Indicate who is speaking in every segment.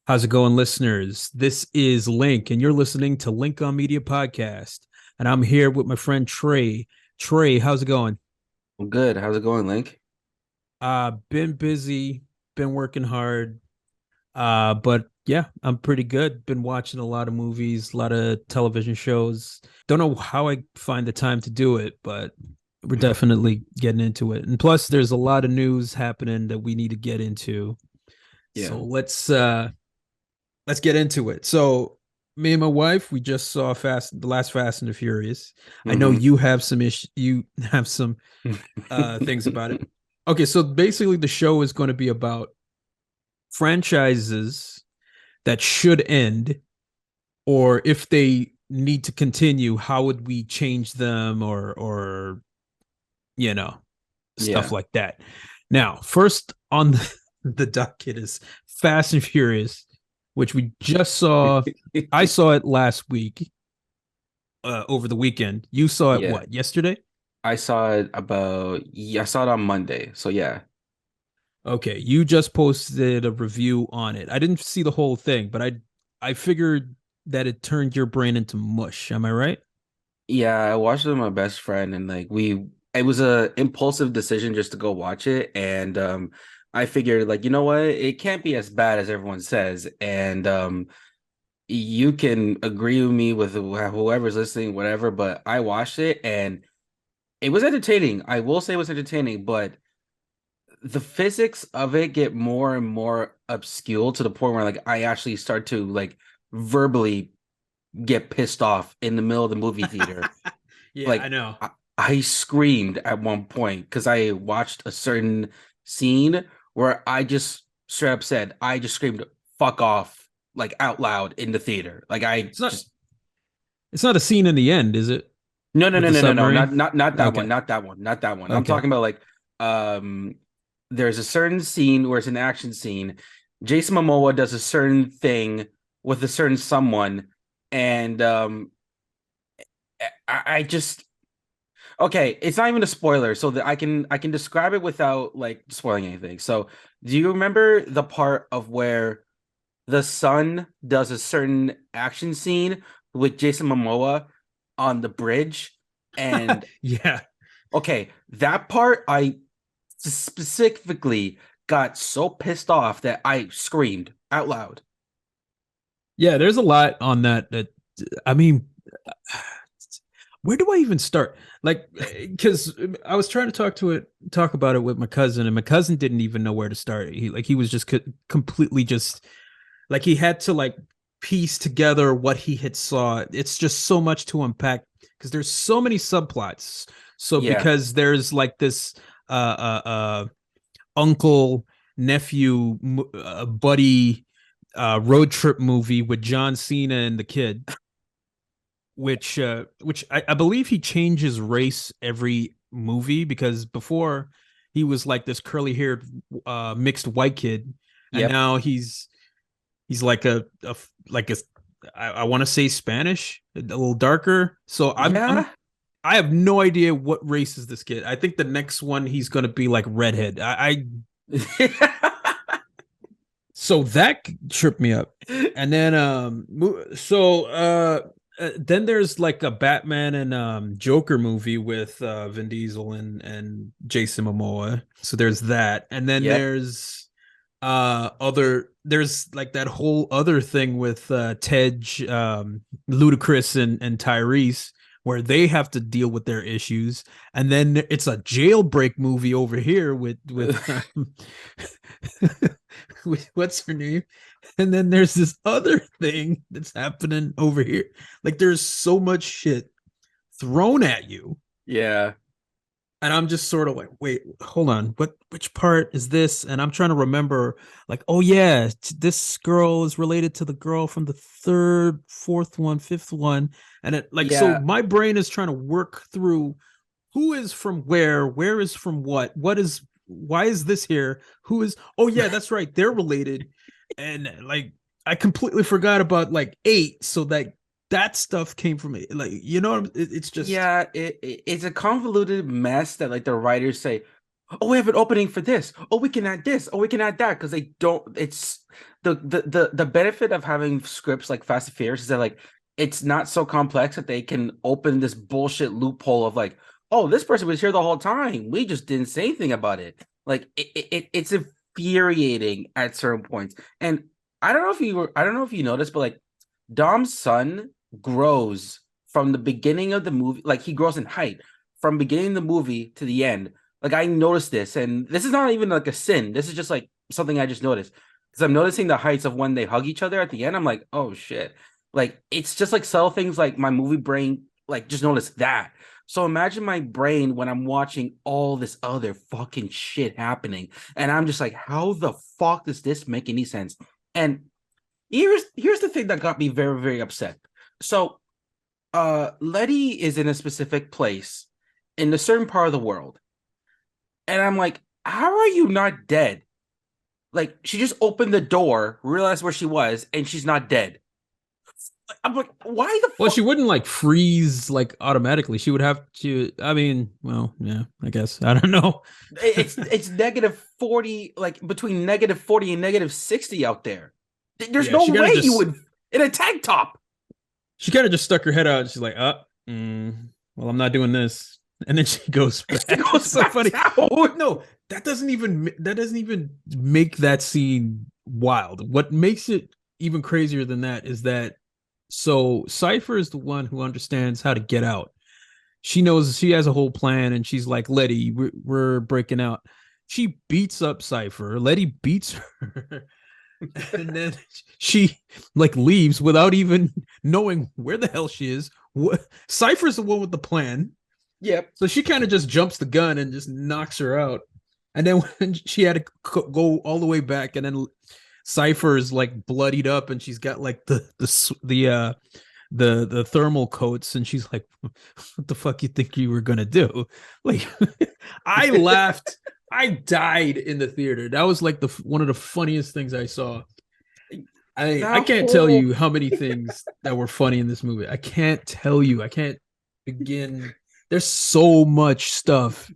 Speaker 1: How's it going, listeners? This is Link, and you're listening to Lynk-On Media Podcast. And I'm here with my friend Trey. Trey, how's it going?
Speaker 2: Well, good. How's it going, Link?
Speaker 1: Been busy, been working hard. But yeah, I'm pretty good. Been watching a lot of movies, a lot of television shows. Don't know how I find the time to do it, but we're definitely getting into it. And plus, there's a lot of news happening that we need to get into.
Speaker 2: Yeah.
Speaker 1: So let's get into it. So me and my wife, we just saw the last Fast and the Furious. I know
Speaker 2: hmm
Speaker 1: you have some you have some things about it. Okay, so basically the show is going to be about franchises that should end, or if they need to continue, how would we change them, or you know, stuff
Speaker 2: Yeah.
Speaker 1: like that. Now, first on the docket is Fast and Furious, which we just saw. I saw it last week, over the weekend. You saw it
Speaker 2: Yeah.
Speaker 1: what, yesterday?
Speaker 2: I saw it on Monday. So yeah.
Speaker 1: Okay, you just posted a review on it. I didn't see the whole thing, but I figured that it turned your brain into mush. Am I right?
Speaker 2: Yeah, I watched it with my best friend and it was a impulsive decision just to go watch it. And I figured like, you know what? It can't be as bad as everyone says. And you can agree with me with whoever's listening, whatever, but I watched it and it was entertaining. I will say it was entertaining, but the physics of it get more and more obscure to the point where like I actually start to like verbally get pissed off in the middle of the movie theater.
Speaker 1: Yeah, I
Speaker 2: Like
Speaker 1: know.
Speaker 2: I screamed at one point because I watched a certain scene where I just straight up said I just screamed "fuck off" like out loud in the theater. Like I
Speaker 1: It's not
Speaker 2: just
Speaker 1: it's not a scene in the end, is it?
Speaker 2: no, no,
Speaker 1: With
Speaker 2: no,
Speaker 1: the
Speaker 2: no, no, no, not
Speaker 1: submarine?
Speaker 2: not not that one,
Speaker 1: Okay.
Speaker 2: not that one, not that one. I'm
Speaker 1: Okay.
Speaker 2: talking about like um there's a certain scene where it's an action scene. Jason Momoa does a certain thing with a certain someone, and I just okay, it's not even a spoiler, so that I can describe it without like spoiling anything. So, do you remember the part of where the son does a certain action scene with Jason Momoa on the bridge? And
Speaker 1: Yeah.
Speaker 2: okay, that part I specifically got so pissed off that I screamed out loud.
Speaker 1: Yeah, there's a lot on that I mean, where do I even start? Like, because I was trying to talk about it with my cousin, and my cousin didn't even know where to start. He was just completely just like he had to like piece together what he had saw. It's just so much to unpack because there's so many subplots. So
Speaker 2: Yeah.
Speaker 1: because there's like this uncle nephew buddy road trip movie with John Cena and the kid, which I believe he changes race every movie, because before he was like this curly haired mixed white kid, and
Speaker 2: Yep.
Speaker 1: now he's like a like a I want to say Spanish, a little darker. So
Speaker 2: Yeah.
Speaker 1: I have no idea what race is this kid. I think the next one he's gonna be like redhead. I So that tripped me up. And then then there's like a Batman and Joker movie with Vin Diesel and Jason Momoa. So there's that. And then
Speaker 2: Yep.
Speaker 1: there's like that whole other thing with Tej, Ludacris and Tyrese, where they have to deal with their issues. And then it's a jailbreak movie over here with what's her name? And then there's this other thing that's happening over here. Like there's so much shit thrown at you.
Speaker 2: Yeah.
Speaker 1: And I'm just sort of like, wait, hold on. Which part is this? And I'm trying to remember, like, oh yeah, this girl is related to the girl from the third, fourth one, fifth one. And it like so
Speaker 2: Yeah.
Speaker 1: my brain is trying to work through who is from where is from what is why is this here? Who is oh yeah, that's right, they're related. And like I completely forgot about like eight, so that stuff came from it. Like, it's just
Speaker 2: Yeah, it's a convoluted mess that like the writers say, oh, we have an opening for this. Oh, we can add this. Oh, we can add that because they don't. It's the benefit of having scripts like Fast and Furious is that like it's not so complex that they can open this bullshit loophole of like, oh, this person was here the whole time. We just didn't say anything about it. Like it's infuriating at certain points. And I don't know if you noticed, but like Dom's son grows from the beginning of the movie, like he grows in height from beginning of the movie to the end. Like I noticed this, and this is not even like a sin. This is just like something I just noticed because I'm noticing the heights of when they hug each other at the end. I'm like, oh shit! Like it's just like subtle things. Like my movie brain, like just noticed that. So imagine my brain when I'm watching all this other fucking shit happening, and I'm just like, how the fuck does this make any sense? And here's the thing that got me very very upset. So Letty is in a specific place in a certain part of the world. And I'm like, how are you not dead? Like, she just opened the door, realized where she was, and she's not dead. I'm like, why the
Speaker 1: Well, she
Speaker 2: fuck?
Speaker 1: wouldn't like freeze like automatically. She would have to. I mean, well, yeah, I guess I don't know.
Speaker 2: It's negative 40, like between negative 40 and negative 60 out there. There's
Speaker 1: Yeah,
Speaker 2: no way you would in a tank top.
Speaker 1: she kind of just stuck her head out. And she's like, well, I'm not doing this. And then she goes back.
Speaker 2: She
Speaker 1: It's
Speaker 2: goes
Speaker 1: so
Speaker 2: back
Speaker 1: funny.
Speaker 2: down.
Speaker 1: No, that doesn't even make that scene wild. What makes it even crazier than that is that so Cypher is the one who understands how to get out. She knows she has a whole plan, and she's like, Letty, we're breaking out. She beats up Cypher. Letty beats her. And then she like leaves without even knowing where the hell she is. Cypher's the one with the plan,
Speaker 2: Yep.
Speaker 1: so she kind of just jumps the gun and just knocks her out. And then when she had to go all the way back, and then Cypher is like bloodied up, and she's got like the thermal coats, and she's like, "What the fuck you think you were gonna do?" Like, I laughed. I died in the theater. That was like the one of the funniest things I saw. I
Speaker 2: That
Speaker 1: can't tell
Speaker 2: whole
Speaker 1: you how many things that were funny in this movie. I can't tell you. I can't begin. There's so much stuff.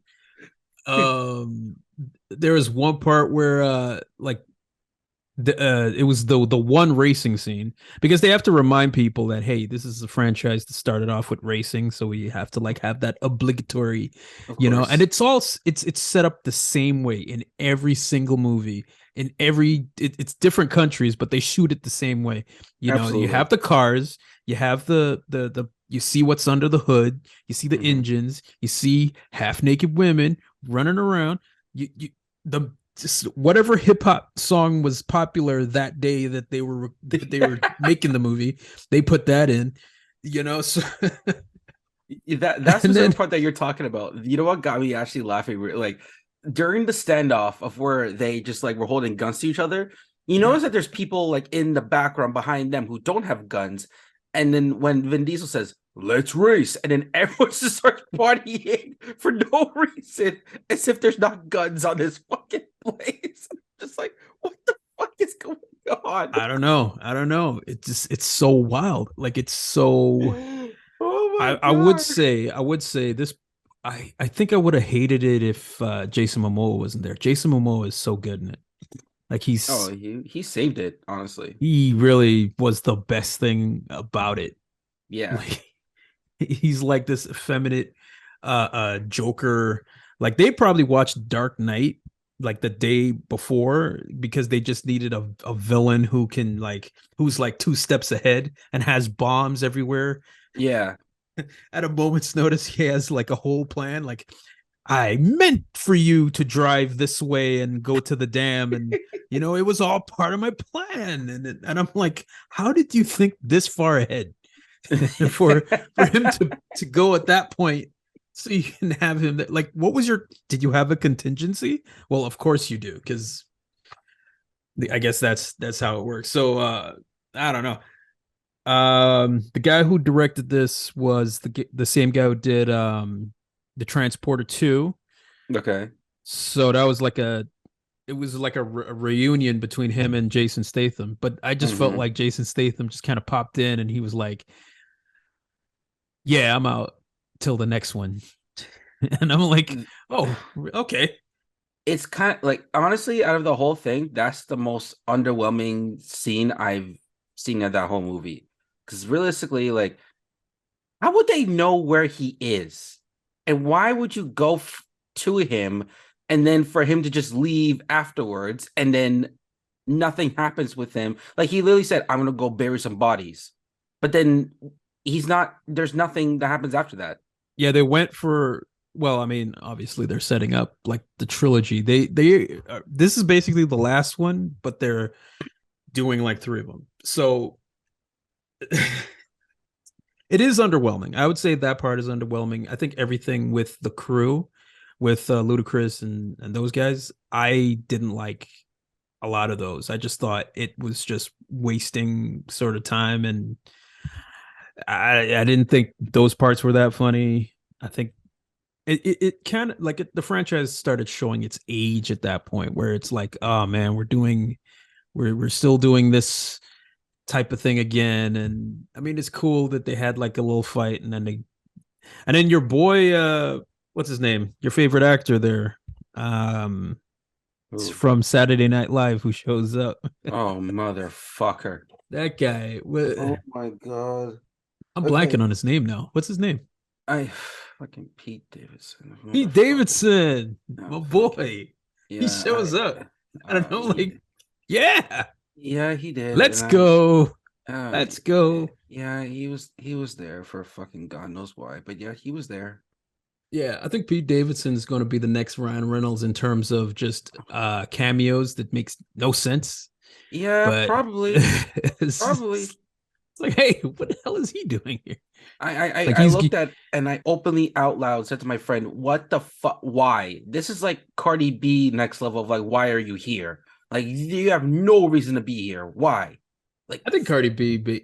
Speaker 1: Um, there was one part where like it was the one racing scene, because they have to remind people that, hey, this is a franchise that started off with racing, so we have to like have that obligatory,
Speaker 2: of
Speaker 1: and
Speaker 2: course.
Speaker 1: it's set up the same way in every single movie, in it's different countries, but they shoot it the same way. You
Speaker 2: Absolutely.
Speaker 1: have the cars, you have the you see what's under the hood, you see the
Speaker 2: Mhm.
Speaker 1: engines, you see half naked women running around, you the just whatever hip hop song was popular that day that they were making the movie, they put that in, so
Speaker 2: That
Speaker 1: and then
Speaker 2: specific part that you're talking about, you know what got me actually laughing? Like during the standoff of where they just like were holding guns to each other, you notice that there's people like in the background behind them who don't have guns. And then when Vin Diesel says, let's race, and then everyone just starts partying for no reason, as if there's not guns on this fucking place. Just like, what the fuck is going on?
Speaker 1: I don't know, it's so wild, like it's so.
Speaker 2: Oh my
Speaker 1: I would
Speaker 2: god.
Speaker 1: say this. I think I would have hated it if Jason Momoa wasn't there. Jason Momoa is so good in it. Like
Speaker 2: Oh, he saved it, honestly.
Speaker 1: he really was the best thing about it.
Speaker 2: Yeah.
Speaker 1: Like, he's like this effeminate Joker. Like, they probably watched Dark Knight like the day before, because they just needed a villain who's like two steps ahead and has bombs everywhere.
Speaker 2: Yeah.
Speaker 1: At a moment's notice, he has like a whole plan. Like, I meant for you to drive this way and go to the dam, and it was all part of my plan. And I'm like, how did you think this far ahead? For him to go at that point, so you can have him like, what was your, did you have a contingency? Well, of course you do, because I guess that's how it works. So I don't know. The guy who directed this was the same guy who did the Transporter 2.
Speaker 2: Okay.
Speaker 1: So that was like it was like a reunion between him and Jason Statham. But I just felt
Speaker 2: Hmm.
Speaker 1: like Jason Statham just kind of popped in, and he was like, yeah, I'm out till the next one. And I'm like, oh, okay.
Speaker 2: it's kind of like, honestly, out of the whole thing, that's the most underwhelming scene I've seen of that whole movie. Because realistically, like, how would they know where he is? And why would you go to him and then for him to just leave afterwards and then nothing happens with him? Like, he literally said, I'm gonna go bury some bodies. But then he's not, there's nothing that happens after that.
Speaker 1: Yeah, they went for, well, I mean, obviously they're setting up like the trilogy. They this is basically the last one, but they're doing like three of them. So it is underwhelming. I would say that part is underwhelming. I think everything with the crew, with Ludacris and those guys, I didn't like a lot of those. I just thought it was just wasting sort of time, and I didn't think those parts were that funny. I think it kind of like the franchise started showing its age at that point, where it's like, oh man, we're still doing this type of thing again. And I mean, it's cool that they had like a little fight, and then your boy, what's his name, your favorite actor there, um it's
Speaker 2: Ooh.
Speaker 1: from Saturday Night Live, who shows up.
Speaker 2: Oh, motherfucker.
Speaker 1: That guy,
Speaker 2: Oh my God.
Speaker 1: I'm
Speaker 2: Okay.
Speaker 1: blanking on his name now. What's his name?
Speaker 2: I fucking Pete Davidson,
Speaker 1: Pete
Speaker 2: motherfucker.
Speaker 1: Davidson,
Speaker 2: No,
Speaker 1: my
Speaker 2: fucking
Speaker 1: boy. He
Speaker 2: yeah.
Speaker 1: shows up. I don't know,
Speaker 2: He
Speaker 1: like, yeah,
Speaker 2: yeah, he did,
Speaker 1: let's
Speaker 2: and I
Speaker 1: go.
Speaker 2: uh
Speaker 1: Let's go.
Speaker 2: yeah, he was there for fucking God knows why, but yeah, he was there.
Speaker 1: Yeah, I think Pete Davidson is going to be the next Ryan Reynolds in terms of just cameos that makes no sense.
Speaker 2: Yeah,
Speaker 1: But
Speaker 2: probably, probably.
Speaker 1: it's like, hey, what the hell is he doing here? Like
Speaker 2: I
Speaker 1: he's
Speaker 2: looked at and I openly out loud said to my friend, "What the fuck? Why? This is like Cardi B next level of like, why are you here? Like, you have no reason to be here. Why? Like,
Speaker 1: I think Cardi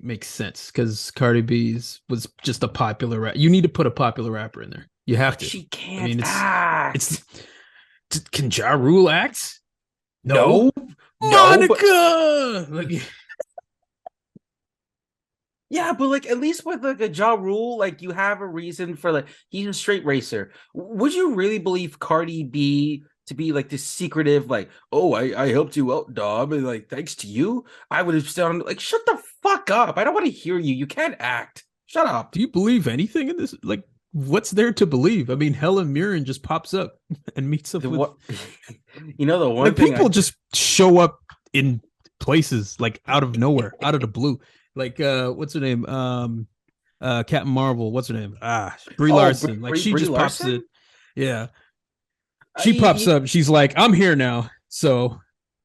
Speaker 1: makes sense because Cardi was just a popular rap. You need to put a popular rapper in there. You have
Speaker 2: but
Speaker 1: to.
Speaker 2: she
Speaker 1: I
Speaker 2: can't
Speaker 1: mean, it's
Speaker 2: act.
Speaker 1: can Ja Rule act? No.
Speaker 2: No, no, but
Speaker 1: Monica. Like,
Speaker 2: yeah, but like at least with like a Ja Rule, like you have a reason for like he's a straight racer. Would you really believe Cardi B to be like this secretive, like, oh, I helped you out, dog, and like thanks to you, I would have sounded like shut the fuck up. I don't want to hear you. You can't act. Shut up.
Speaker 1: do you believe anything in this? Like, what's there to believe? I mean, Helen Mirren just pops up and meets up
Speaker 2: The
Speaker 1: with,
Speaker 2: what you know, the one
Speaker 1: like,
Speaker 2: thing
Speaker 1: people
Speaker 2: I
Speaker 1: just show up in places like out of nowhere, out of the blue. Like, what's her name? Captain Marvel. What's her name? Brie
Speaker 2: oh
Speaker 1: Larson. Like, she
Speaker 2: Brie
Speaker 1: just pops it.
Speaker 2: Larson?
Speaker 1: Yeah, she pops
Speaker 2: I,
Speaker 1: up. She's like, I'm here now. So
Speaker 2: yeah,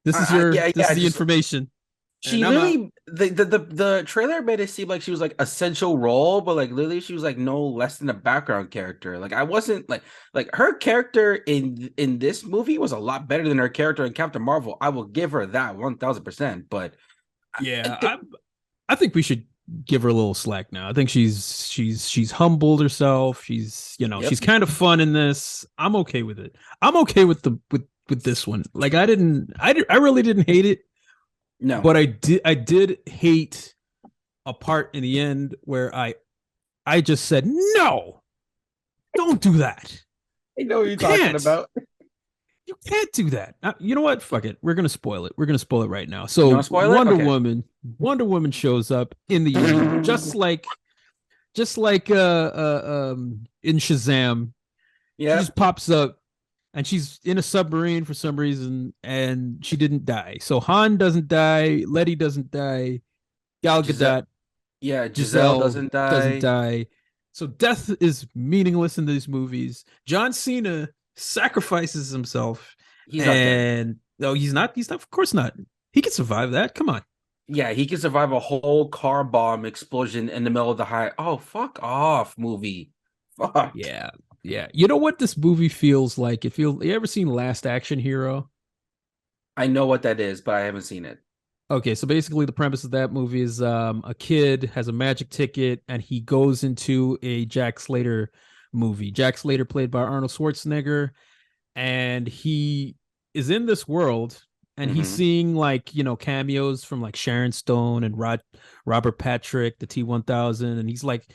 Speaker 1: this is
Speaker 2: yeah,
Speaker 1: the
Speaker 2: just
Speaker 1: information,
Speaker 2: she
Speaker 1: and I'm out.
Speaker 2: literally the trailer made it seem like she was like essential role, but like literally she was like no less than a background character. Like I wasn't like her character in this movie was a lot better than her character in Captain Marvel. I will give her that 1000%. But
Speaker 1: Yeah,
Speaker 2: th-
Speaker 1: I think we should give her a little slack now. I think she's humbled herself.
Speaker 2: yep,
Speaker 1: She's kind of fun in this. I'm okay with it. I'm okay with with this one. Like I really didn't hate it,
Speaker 2: no,
Speaker 1: but I did hate a part in the end where I just said no, don't do that.
Speaker 2: I know what
Speaker 1: You
Speaker 2: you're talking
Speaker 1: can't.
Speaker 2: about.
Speaker 1: You can't do that. You know what? Fuck it. We're gonna spoil it. We're gonna spoil it right now.
Speaker 2: You want
Speaker 1: So
Speaker 2: to spoil it? Okay.
Speaker 1: Wonder Woman shows up in the end, just like in Shazam. She
Speaker 2: Yep.
Speaker 1: just pops up and she's in a submarine for some reason, and she didn't die. So Han doesn't die, Letty doesn't die, Gal
Speaker 2: Giselle.
Speaker 1: Gadot,
Speaker 2: Yeah, Giselle
Speaker 1: Giselle
Speaker 2: doesn't
Speaker 1: doesn't
Speaker 2: die.
Speaker 1: die. So death is meaningless in these movies. John Cena sacrifices himself,
Speaker 2: He's not dead.
Speaker 1: and no, he's not. He's not. Of course not. He can survive that. Come on.
Speaker 2: Yeah, he can survive a whole car bomb explosion in the middle of the high. Oh, fuck off, movie. Fuck.
Speaker 1: Yeah, yeah. You know what this movie feels like? It feels. You ever seen Last Action Hero?
Speaker 2: I know what that is, but I haven't seen it.
Speaker 1: Okay, so basically the premise of that movie is a kid has a magic ticket and he goes into a Jack Slater movie. Jack Slater played by Arnold Schwarzenegger, and he is in this world and he's
Speaker 2: Mm-hmm.
Speaker 1: seeing like, cameos from like Sharon Stone and Robert Patrick, the T1000, and he's like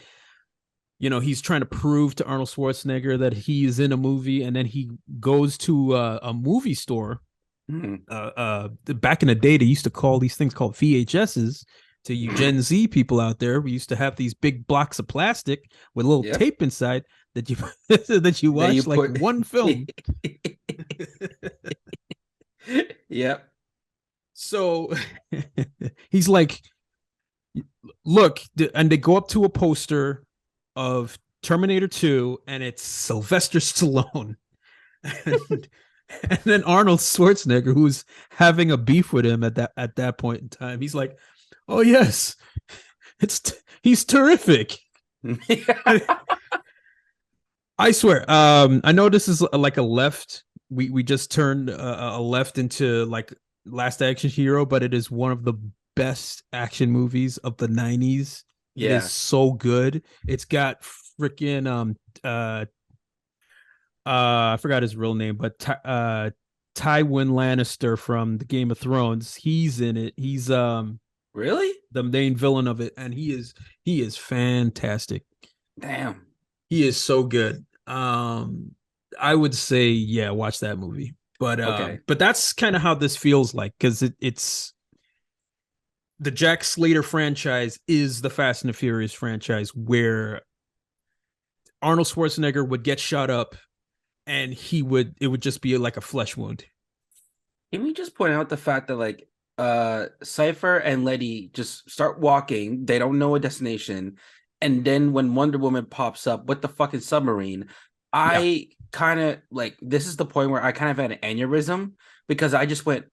Speaker 1: he's trying to prove to Arnold Schwarzenegger that he is in a movie, and then he goes to a movie store.
Speaker 2: Mhm.
Speaker 1: Back in the day, they used to call these things called VHSs. To you Gen Z people out there, we used to have these big blocks of plastic with a little
Speaker 2: Yep.
Speaker 1: tape inside that you that you
Speaker 2: That you
Speaker 1: watch like
Speaker 2: put.
Speaker 1: one film.
Speaker 2: Yep.
Speaker 1: So he's like, look, and they go up to a poster of Terminator 2, and it's Sylvester Stallone. and, and then Arnold Schwarzenegger, who's having a beef with him at that point in time, he's like, "Oh yes, he's terrific." I swear. I know this is like a left. We just turned a left into like Last Action Hero, but it is one of the best action movies of the '90s. It is
Speaker 2: Yeah.
Speaker 1: so good. It's got freaking I forgot his real name, but Tywin Lannister from the Game of Thrones. He's in it. He's
Speaker 2: Really?
Speaker 1: the main villain of it, and he is fantastic.
Speaker 2: Damn.
Speaker 1: He is so good. I would say, yeah, watch that movie.
Speaker 2: Okay.
Speaker 1: But that's kind of how this feels like, because it's the Jack Slater franchise is the Fast and the Furious franchise, where Arnold Schwarzenegger would get shot up, and it would just be like a flesh wound.
Speaker 2: Can we just point out the fact that like Cypher and Letty just start walking, they don't know a destination, and then when Wonder Woman pops up with the fucking submarine,
Speaker 1: Yeah,
Speaker 2: I kind of like this is the point where I kind of had an aneurysm because I just went,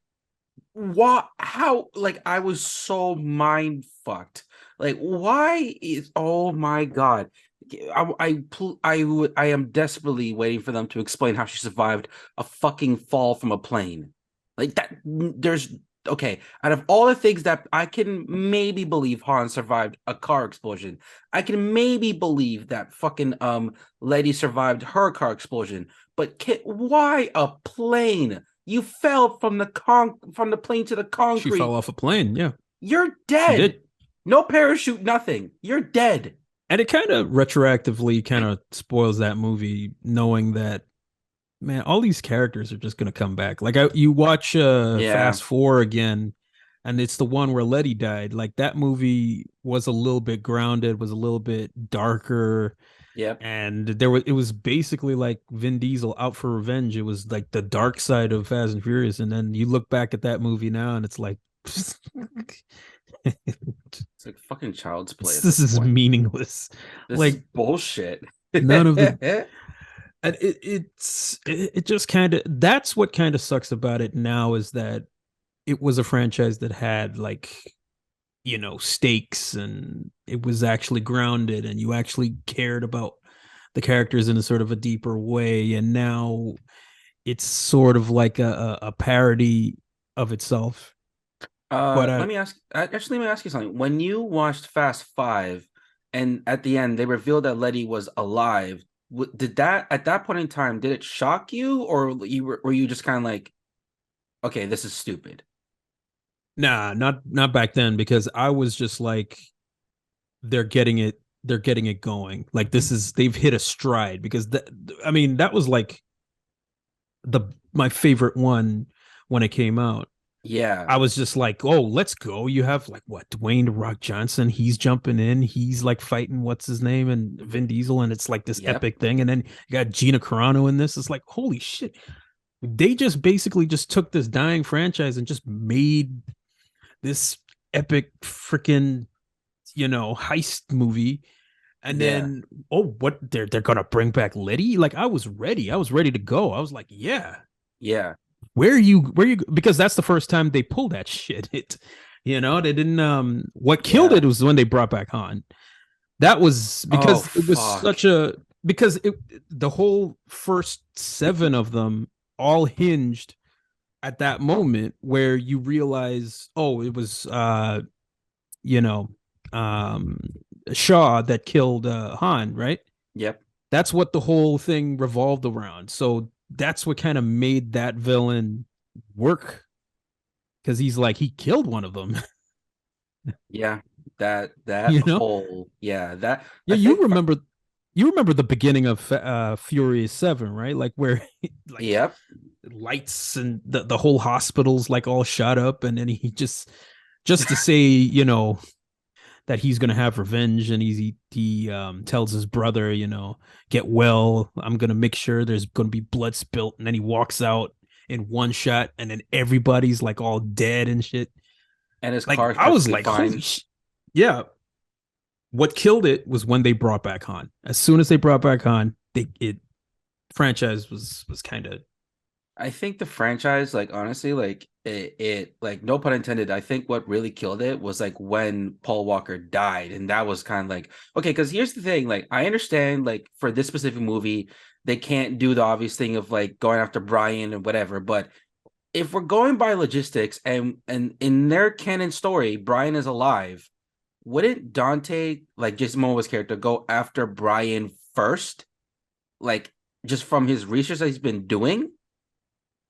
Speaker 2: what, how, like I was so mind fucked. Like, why is, oh my god. I am desperately waiting for them to explain how she survived a fucking fall from a plane. Like that, there's okay. Out of all the things that I can maybe believe Han survived a car explosion, I can maybe believe that fucking lady survived her car explosion. But why a plane? You fell from from the plane to the
Speaker 1: she fell
Speaker 2: concrete.
Speaker 1: off a plane. Yeah,
Speaker 2: You're
Speaker 1: she
Speaker 2: dead.
Speaker 1: did.
Speaker 2: No parachute, nothing. You're dead.
Speaker 1: And it kind of retroactively kind of spoils that movie, knowing that, man, all these characters are just gonna come back. Like you watch
Speaker 2: Yeah.
Speaker 1: Fast Four again, and it's the one where Letty died. Like that movie was a little bit grounded, was a little bit darker,
Speaker 2: Yep.
Speaker 1: and it was basically like Vin Diesel out for revenge. It was like the dark side of Fast and Furious, and then you look back at that movie now, and it's like
Speaker 2: It's like fucking child's play at
Speaker 1: this
Speaker 2: this
Speaker 1: is
Speaker 2: point.
Speaker 1: meaningless.
Speaker 2: This is
Speaker 1: Like
Speaker 2: bullshit.
Speaker 1: none of the and it just kind of, that's what kind of sucks about it now, is that it was a franchise that had like, stakes, and it was actually grounded, and you actually cared about the characters in a sort of a deeper way, and now it's sort of like a parody of itself. But
Speaker 2: Let me ask. Actually, let me ask you something. When you watched Fast Five, and at the end they revealed that Letty was alive, did that at that point in time did it shock you, or were you just kind of like, okay, this is stupid?
Speaker 1: nah, not back then, because I was just like, they're getting it going. Like they've hit a stride, because I mean, that was like the my favorite one when it came out.
Speaker 2: Yeah.
Speaker 1: I was just like, oh, let's go. You have like what, Dwayne the Rock Johnson, he's jumping in, he's like fighting what's his name, and Vin Diesel, and it's like this
Speaker 2: Yep.
Speaker 1: epic thing. And then you got Gina Carano in this. It's like, holy shit. They just basically just took this dying franchise and just made this epic freaking, heist movie. And
Speaker 2: Yeah.
Speaker 1: then, oh, what, they're gonna bring back Letty? Like I was ready. I was ready to go. I was like, yeah,
Speaker 2: Yeah.
Speaker 1: where you, because that's the first time they pulled that shit. They didn't, what killed
Speaker 2: Yeah.
Speaker 1: it was when they brought back Han. That was
Speaker 2: Oh
Speaker 1: because it was
Speaker 2: fuck.
Speaker 1: such a, because the whole first seven of them all hinged at that moment where you realize, oh, it was you know um Shaw that killed Han, right?
Speaker 2: Yep.
Speaker 1: That's what the whole thing revolved around. So that's what kind of made that villain work, because he's like, he killed one of them.
Speaker 2: Yeah. That
Speaker 1: you know
Speaker 2: whole, yeah, that
Speaker 1: yeah,
Speaker 2: I
Speaker 1: you
Speaker 2: think
Speaker 1: remember, You remember the beginning of Furious 7, right? Like where like
Speaker 2: Yep.
Speaker 1: lights and the whole hospital's like all shot up, and then he just to say, you know, that he's gonna have revenge, and he tells his brother, you know, get well. I'm gonna make sure there's gonna be blood spilt, and then he walks out in one shot, and then everybody's like all dead and shit.
Speaker 2: And his
Speaker 1: Like
Speaker 2: car is
Speaker 1: I was
Speaker 2: perfectly
Speaker 1: like, holy
Speaker 2: fine.
Speaker 1: shit. Yeah. What killed it was when they brought back Han. As soon as they brought back Han, they it franchise was kind of
Speaker 2: I think the franchise, like honestly, like it like no pun intended. I think what really killed it was like when Paul Walker died, and that was kind of like okay. Because here's the thing, like I understand, like for this specific movie, they can't do the obvious thing of like going after Brian and whatever. But if we're going by logistics, and in their canon story, Brian is alive, wouldn't Dante, like Jason Momoa's character, go after Brian first? Like just from his research that he's been doing.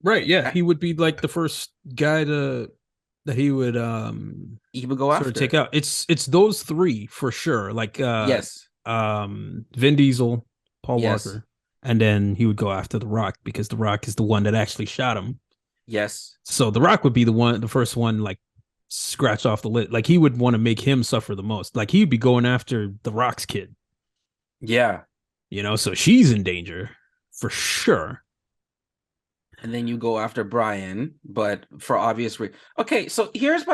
Speaker 1: right. Yeah, he would be like the first guy to that he would
Speaker 2: He would go
Speaker 1: sort of take
Speaker 2: after.
Speaker 1: out. It's those three for sure. Like
Speaker 2: Yes.
Speaker 1: Vin Diesel, Paul
Speaker 2: Yes.
Speaker 1: Walker, and then he would go after The Rock because The Rock is the one that actually shot him.
Speaker 2: Yes.
Speaker 1: So The Rock would be the first one like scratch off the list. Like he would want to make him suffer the most. Like he'd be going after The Rock's kid,
Speaker 2: Yeah.
Speaker 1: you know. So she's in danger for sure.
Speaker 2: And then you go after Brian, but for obvious reasons. Okay, so here's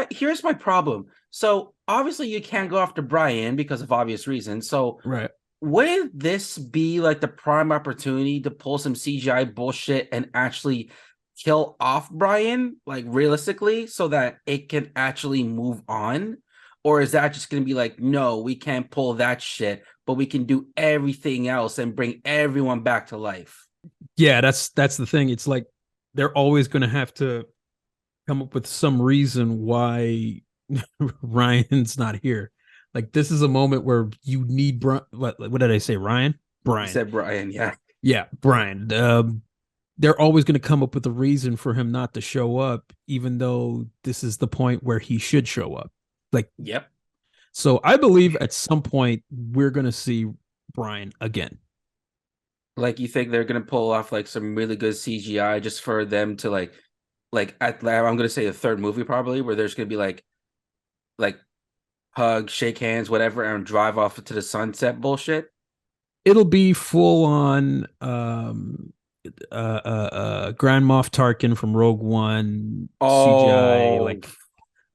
Speaker 2: my problem. So obviously you can't go after Brian because of obvious reasons. So
Speaker 1: Right.
Speaker 2: would this be like the prime opportunity to pull some CGI bullshit and actually kill off Brian, like realistically, so that it can actually move on? Or is that just going to be like, no, we can't pull that shit, but we can do everything else and bring everyone back to life?
Speaker 1: Yeah, that's the thing. It's like they're always going to have to come up with some reason why Ryan's not here. Like this is a moment where you need what did I say? Ryan?
Speaker 2: You
Speaker 1: Brian.
Speaker 2: said Brian, yeah.
Speaker 1: Yeah, Brian. They're always going to come up with a reason for him not to show up, even though this is the point where he should show up. Like,
Speaker 2: Yep.
Speaker 1: so I believe at some point we're going to see Brian again.
Speaker 2: Like you think they're gonna pull off like some really good CGI just for them to like I'm gonna say the third movie probably where there's gonna be like hug, shake hands, whatever, and drive off to the sunset bullshit.
Speaker 1: It'll be full on Grand Moff Tarkin from Rogue One CGI,
Speaker 2: Oh
Speaker 1: like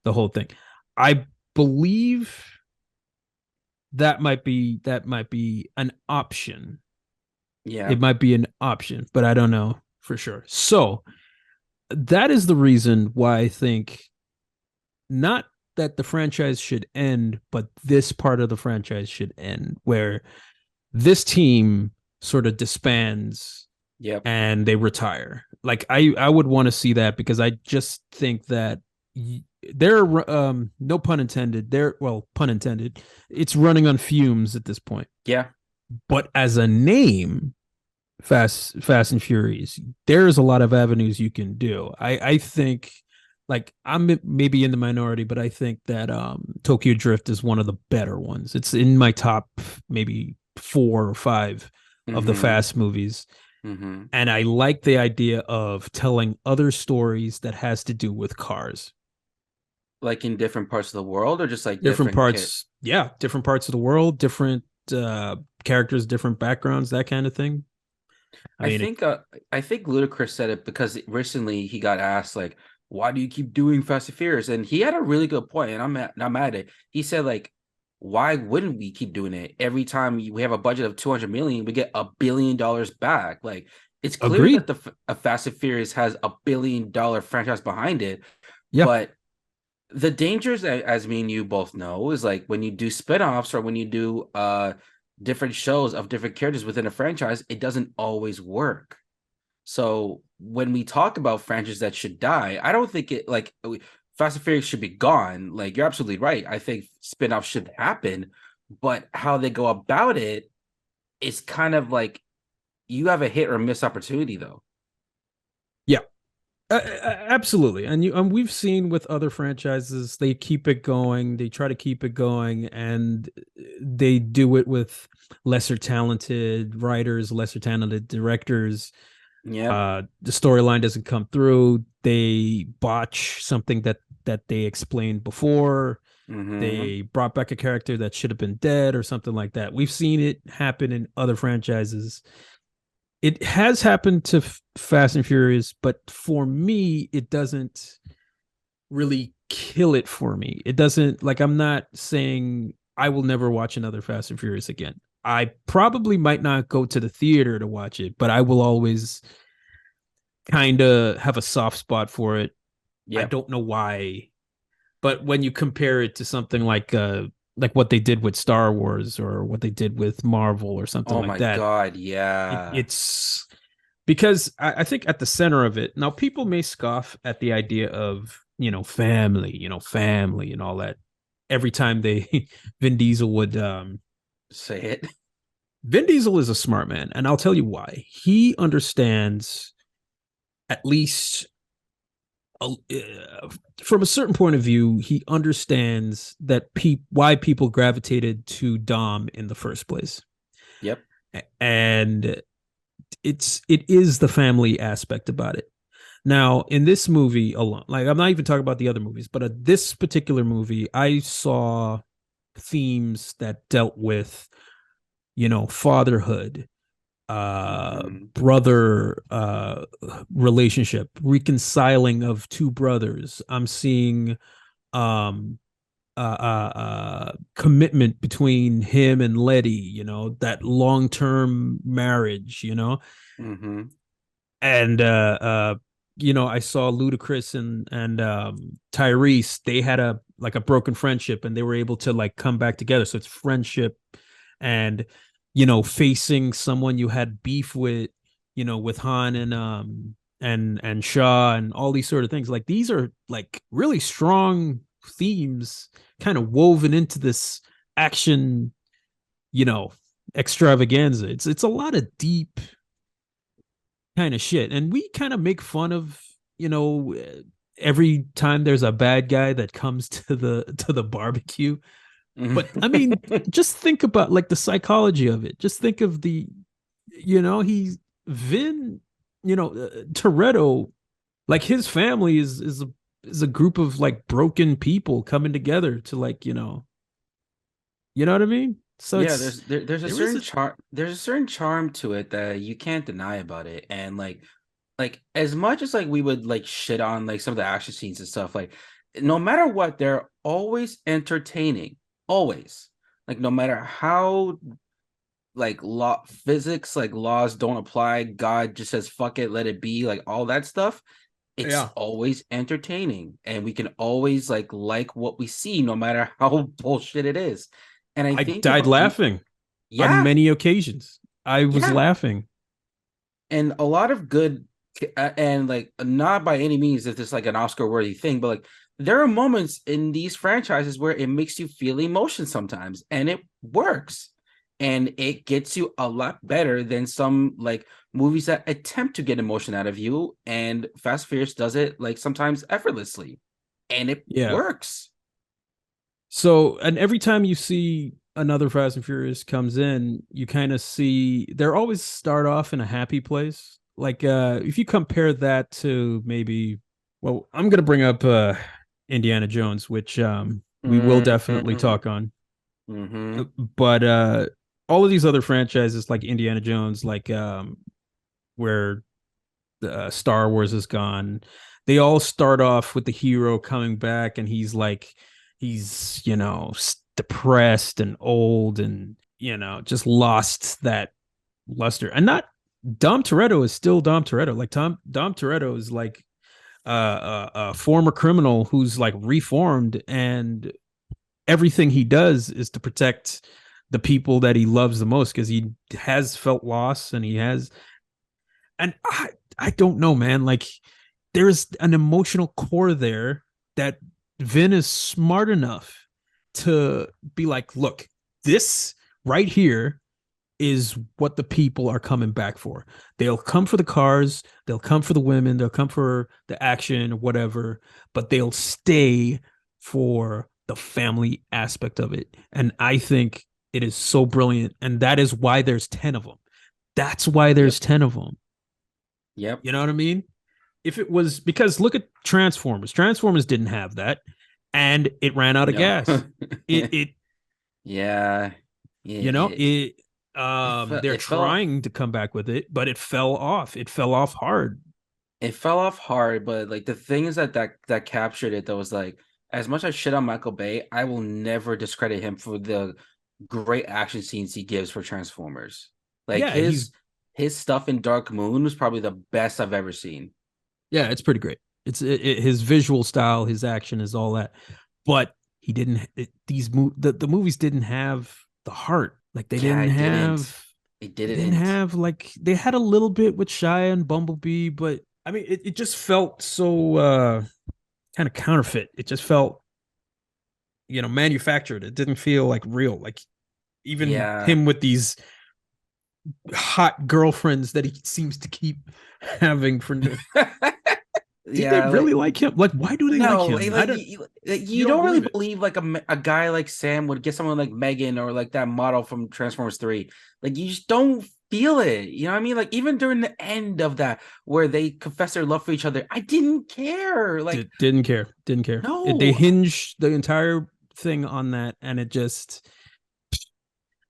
Speaker 1: the whole thing. I believe that might be an option.
Speaker 2: yeah.
Speaker 1: It might be an option, but I don't know for sure. So that is the reason why I think not that the franchise should end, but this part of the franchise should end, where this team sort of disbands
Speaker 2: Yep.
Speaker 1: and they retire. Like I would want to see that because I just think that they're no pun intended. They're well pun intended. It's running on fumes at this point.
Speaker 2: Yeah.
Speaker 1: But as a name, Fast and Furious, there's a lot of avenues you can do. I think like I'm maybe in the minority, but I think that Tokyo Drift is one of the better ones. It's in my top maybe 4 or 5 of the
Speaker 2: Mm-hmm.
Speaker 1: Fast movies.
Speaker 2: Mm-hmm.
Speaker 1: And I like the idea of telling other stories that has to do with cars.
Speaker 2: Like in different parts of the world or just like
Speaker 1: Different
Speaker 2: different kid.
Speaker 1: parts, yeah, different parts of the world, different characters, different backgrounds, that kind of thing. I
Speaker 2: I
Speaker 1: mean,
Speaker 2: think uh I think Ludacris said it because recently he got asked like, why do you keep doing Fast and Furious? And he had a really good point, and I'm mad at it. He said like, why wouldn't we keep doing it? Every time we have a budget of 200 million, we get $1 billion back. Like it's clear that
Speaker 1: agreed.
Speaker 2: the Fast and Furious has $1 billion franchise behind it,
Speaker 1: Yeah,
Speaker 2: but the dangers, as me and you both know, is like when you do spin-offs or when you do different shows of different characters within a franchise, it doesn't always work. So when we talk about franchises that should die, I don't think it like Fast and Furious should be gone. Like you're absolutely right. I think spin-offs should happen, but how they go about it is kind of like you have a hit or miss opportunity though.
Speaker 1: yeah, absolutely. And we've seen with other franchises, they keep it going, they try to keep it going, and they do it with lesser talented writers, lesser talented directors.
Speaker 2: Yep.
Speaker 1: The storyline doesn't come through. They botch something that they explained before.
Speaker 2: Mm-hmm.
Speaker 1: They brought back a character that should have been dead or something like that. We've seen it happen in other franchises. It has happened to Fast and Furious, but for me, it doesn't really kill it for me. It doesn't, like, I'm not saying I will never watch another Fast and Furious again. I probably might not go to the theater to watch it, but I will always kind of have a soft spot for it. I
Speaker 2: Yep.
Speaker 1: don't know why, but when you compare it to something like what they did with Star Wars or what they did with Marvel or something
Speaker 2: Oh
Speaker 1: like
Speaker 2: my
Speaker 1: that,
Speaker 2: God. Yeah.
Speaker 1: it's because I think at the center of it now, people may scoff at the idea of family, family and all that. Every time they Vin Diesel would
Speaker 2: Say it.
Speaker 1: Vin Diesel is a smart man, and I'll tell you why. He understands, at least uh, from a certain point of view, he understands that why people gravitated to Dom in the first place.
Speaker 2: Yep.
Speaker 1: And it is the family aspect about it. Now, in this movie alone, like, I'm not even talking about the other movies, but this particular movie, I saw themes that dealt with, fatherhood,
Speaker 2: Mm-hmm.
Speaker 1: brother relationship, reconciling of two brothers. I'm seeing um commitment between him and Letty, that long-term marriage,
Speaker 2: Mm-hmm.
Speaker 1: and I saw Ludacris and Tyrese. They had a like a broken friendship, and they were able to like come back together. So it's friendship, and facing someone you had beef with, with Han and Shaw and all these sort of things. Like, these are like really strong themes, kind of woven into this action, you know, extravaganza. It's a lot of deep kind of shit. And we kind of make fun of, every time there's a bad guy that comes to the barbecue. But I mean, just think about like the psychology of it. Just think of he's Vin, Toretto, like his family is a group of like broken people coming together to like, what I mean? So
Speaker 2: Yeah,
Speaker 1: it's
Speaker 2: there's a
Speaker 1: there is
Speaker 2: certain
Speaker 1: a
Speaker 2: charm to it that you can't deny about it. And like as much as like we would like shit on like some of the action scenes and stuff, like no matter what, they're always entertaining. Always. Like no matter how like law physics, like laws don't apply, God just says fuck it, let it be, like all that stuff, it's
Speaker 1: yeah.
Speaker 2: always entertaining. And we can always like what we see, no matter how bullshit it is. And I
Speaker 1: I
Speaker 2: think
Speaker 1: died
Speaker 2: about
Speaker 1: laughing on
Speaker 2: yeah,
Speaker 1: many occasions. I was
Speaker 2: yeah,
Speaker 1: laughing.
Speaker 2: and a lot of good and like not by any means if it's like an Oscar worthy thing, but like there are moments in these franchises where it makes you feel emotion sometimes and it works, and it gets you a lot better than some like movies that attempt to get emotion out of you, and Fast Furious does it like sometimes effortlessly, and it
Speaker 1: Yeah.
Speaker 2: works.
Speaker 1: So, and every time you see another Fast and Furious comes in, you kind of see they're always start off in a happy place. Like, if you compare that to maybe, well, I'm gonna bring up Indiana Jones, which we will definitely
Speaker 2: Mm-hmm.
Speaker 1: talk on.
Speaker 2: Mm-hmm.
Speaker 1: But all of these other franchises like Indiana Jones, like where Star Wars is gone. They all start off with the hero coming back, and he's depressed and old, and just lost that luster. And not Dom Toretto is still Dom Toretto. Like Dom Toretto is like a former criminal who's like reformed, and everything he does is to protect the people that he loves the most because he has felt loss and he has and I don't know, man. Like, there's an emotional core there that Vin is smart enough to be like, look, this right here is what the people are coming back for. They'll come for the cars, they'll come for the women, they'll come for the action or whatever, but they'll stay for the family aspect of it. And I think It is so brilliant, and that is why there's 10 of them. That's why there's
Speaker 2: Yep.
Speaker 1: 10 of them.
Speaker 2: Yep.
Speaker 1: You know what I mean? If it was because look at Transformers. Transformers didn't have that, and it ran out of
Speaker 2: No.
Speaker 1: gas. It
Speaker 2: Yeah.
Speaker 1: you know it. They're
Speaker 2: It fell off.
Speaker 1: trying to come back with it, but it fell off. It fell off hard.
Speaker 2: It fell off hard, but like the thing is that captured it that was like as much as shit on Michael Bay, I will never discredit him for the great action scenes he gives for Transformers. Like
Speaker 1: Yeah, he's
Speaker 2: his stuff in Dark Moon was probably the best I've ever seen.
Speaker 1: yeah, it's pretty great. His visual style, his action is all that, but he didn't. The movies didn't have the heart. Like
Speaker 2: Yeah, it didn't. It
Speaker 1: they didn't
Speaker 2: didn't.
Speaker 1: have like they had a little bit with Shia and Bumblebee, but I mean, it just felt so kind of counterfeit. It just felt manufactured. It didn't feel like real. Like even
Speaker 2: Yeah.
Speaker 1: him with these hot girlfriends that he seems to keep having for. Did they
Speaker 2: Yeah,
Speaker 1: really
Speaker 2: like
Speaker 1: like him? Like, why do they like
Speaker 2: no,
Speaker 1: him? I don't.
Speaker 2: you
Speaker 1: You don't
Speaker 2: don't really
Speaker 1: believe it.
Speaker 2: believe like a guy like Sam would get someone like Megan or like that model from Transformers 3. Like you just don't feel it. You know what I mean? Like even during the end of that where they confess their love for each other, I didn't care. Like
Speaker 1: Didn't care. Didn't care. They
Speaker 2: no.
Speaker 1: hinge the entire thing on that, and it just.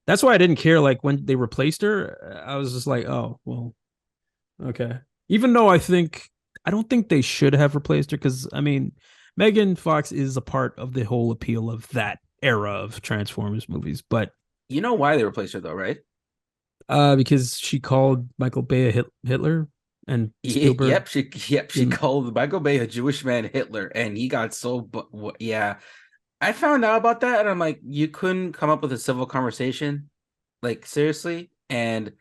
Speaker 1: That's why I didn't care. Like when they replaced her, I was just like, oh well, okay. Even though I don't think they should have replaced her because I mean, Megan Fox is a part of the whole appeal of that era of Transformers movies, but
Speaker 2: You know why they replaced her though, right?
Speaker 1: because she called Michael Bay a Hitler and Spielberg
Speaker 2: She
Speaker 1: didn't.
Speaker 2: called Michael Bay a Jewish man Hitler, and he got so. Yeah, I found out about that, and I'm like, you couldn't come up with a civil conversation, like seriously. And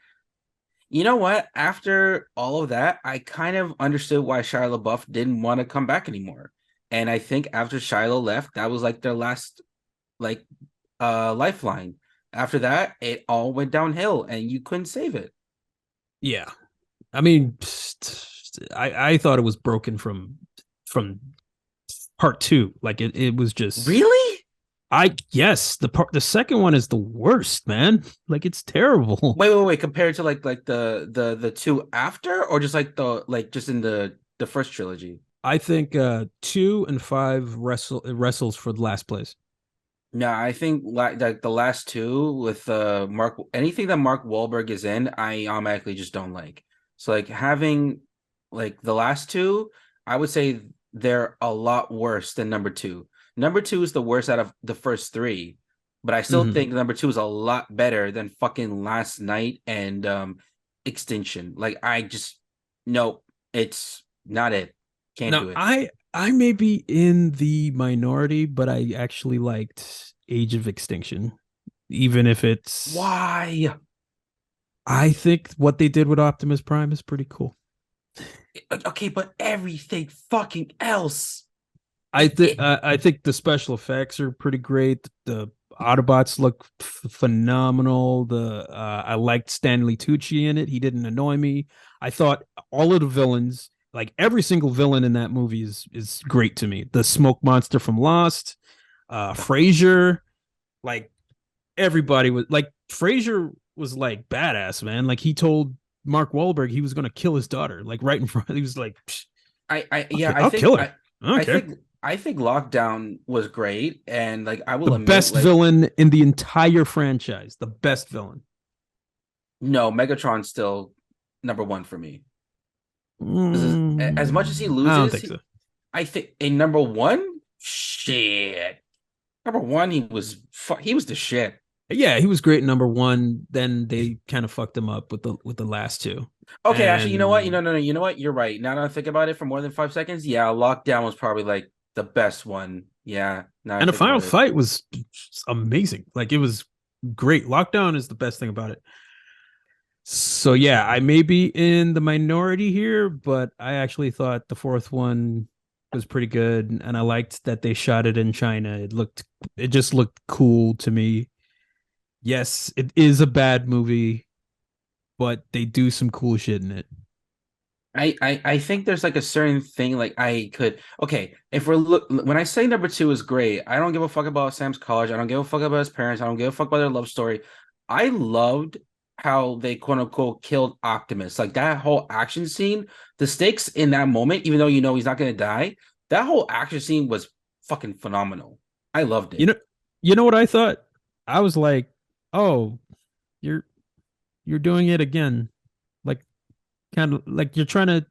Speaker 2: you know what? After all of that, I kind of understood why Shia LaBeouf didn't want to come back anymore. And I think after Shiloh left, that was like their last like lifeline. After that, it all went downhill, and you couldn't save it.
Speaker 1: Yeah, I mean, I thought it was broken from part two. Like it was just
Speaker 2: Really?
Speaker 1: the second one is the worst, man. Like it's terrible.
Speaker 2: Wait. Compared to like the two after, or just like the like just in the first trilogy.
Speaker 1: I think 2 and 5 wrestles for the last place.
Speaker 2: No, I think like the last two with Mark, anything that Mark Wahlberg is in, I automatically just don't like. So like having like the last two, I would say they're a lot worse than number two. Number two is the worst out of the first three, but I still
Speaker 1: Mm-hmm.
Speaker 2: think number two is a lot better than fucking Last Night and Extinction. Like I just no, it's not it. Can't
Speaker 1: Now
Speaker 2: do it.
Speaker 1: I may be in the minority, but I actually liked Age of Extinction, even if it's.
Speaker 2: Why?
Speaker 1: I think what they did with Optimus Prime is pretty cool.
Speaker 2: Okay, but everything fucking else.
Speaker 1: I think the special effects are pretty great. The Autobots look phenomenal. I liked Stanley Tucci in it. He didn't annoy me. I thought all of the villains, like every single villain in that movie, is great to me. The smoke monster from Lost, Frasier, like everybody was like Frasier was like badass, man. Like he told Mark Wahlberg he was gonna kill his daughter, like right in front. He was like,
Speaker 2: Yeah,
Speaker 1: I'll kill her. I don't
Speaker 2: I
Speaker 1: care.
Speaker 2: think I think Lockdown was great, and like I
Speaker 1: The
Speaker 2: will admit,
Speaker 1: best
Speaker 2: like
Speaker 1: villain in the entire franchise. The best villain.
Speaker 2: no, Megatron's still number one for me. Because as much as he
Speaker 1: I don't
Speaker 2: loses,
Speaker 1: think so.
Speaker 2: I think in number one, shit. Number one, he was the shit.
Speaker 1: Yeah, he was great in number one. Then they kind of fucked him up with the last two.
Speaker 2: Okay, actually, you know what?
Speaker 1: And
Speaker 2: No. You know what? You're right. Now that I think about it for more than 5 seconds, yeah, Lockdown was probably like the best one. Yeah, now I
Speaker 1: and the
Speaker 2: think
Speaker 1: final
Speaker 2: about it.
Speaker 1: fight was amazing. Like it was great. Lockdown is the best thing about it. So yeah, I may be in the minority here, but I actually thought the fourth one was pretty good, and I liked that they shot it in China. It just looked cool to me. Yes, it is a bad movie, but they do some cool shit in it.
Speaker 2: I think there's like a certain thing like I could okay if we're look when I say number two is great, I don't give a fuck about Sam's college. I don't give a fuck about his parents. I don't give a fuck about their love story. I loved how they quote unquote killed Optimus. Like that whole action scene, the stakes in that moment, even though you know he's not gonna die, that whole action scene was fucking phenomenal. I loved
Speaker 1: You
Speaker 2: it.
Speaker 1: know, you know what I thought? I was like, oh, you're you're doing it again. Like kind of like you're trying to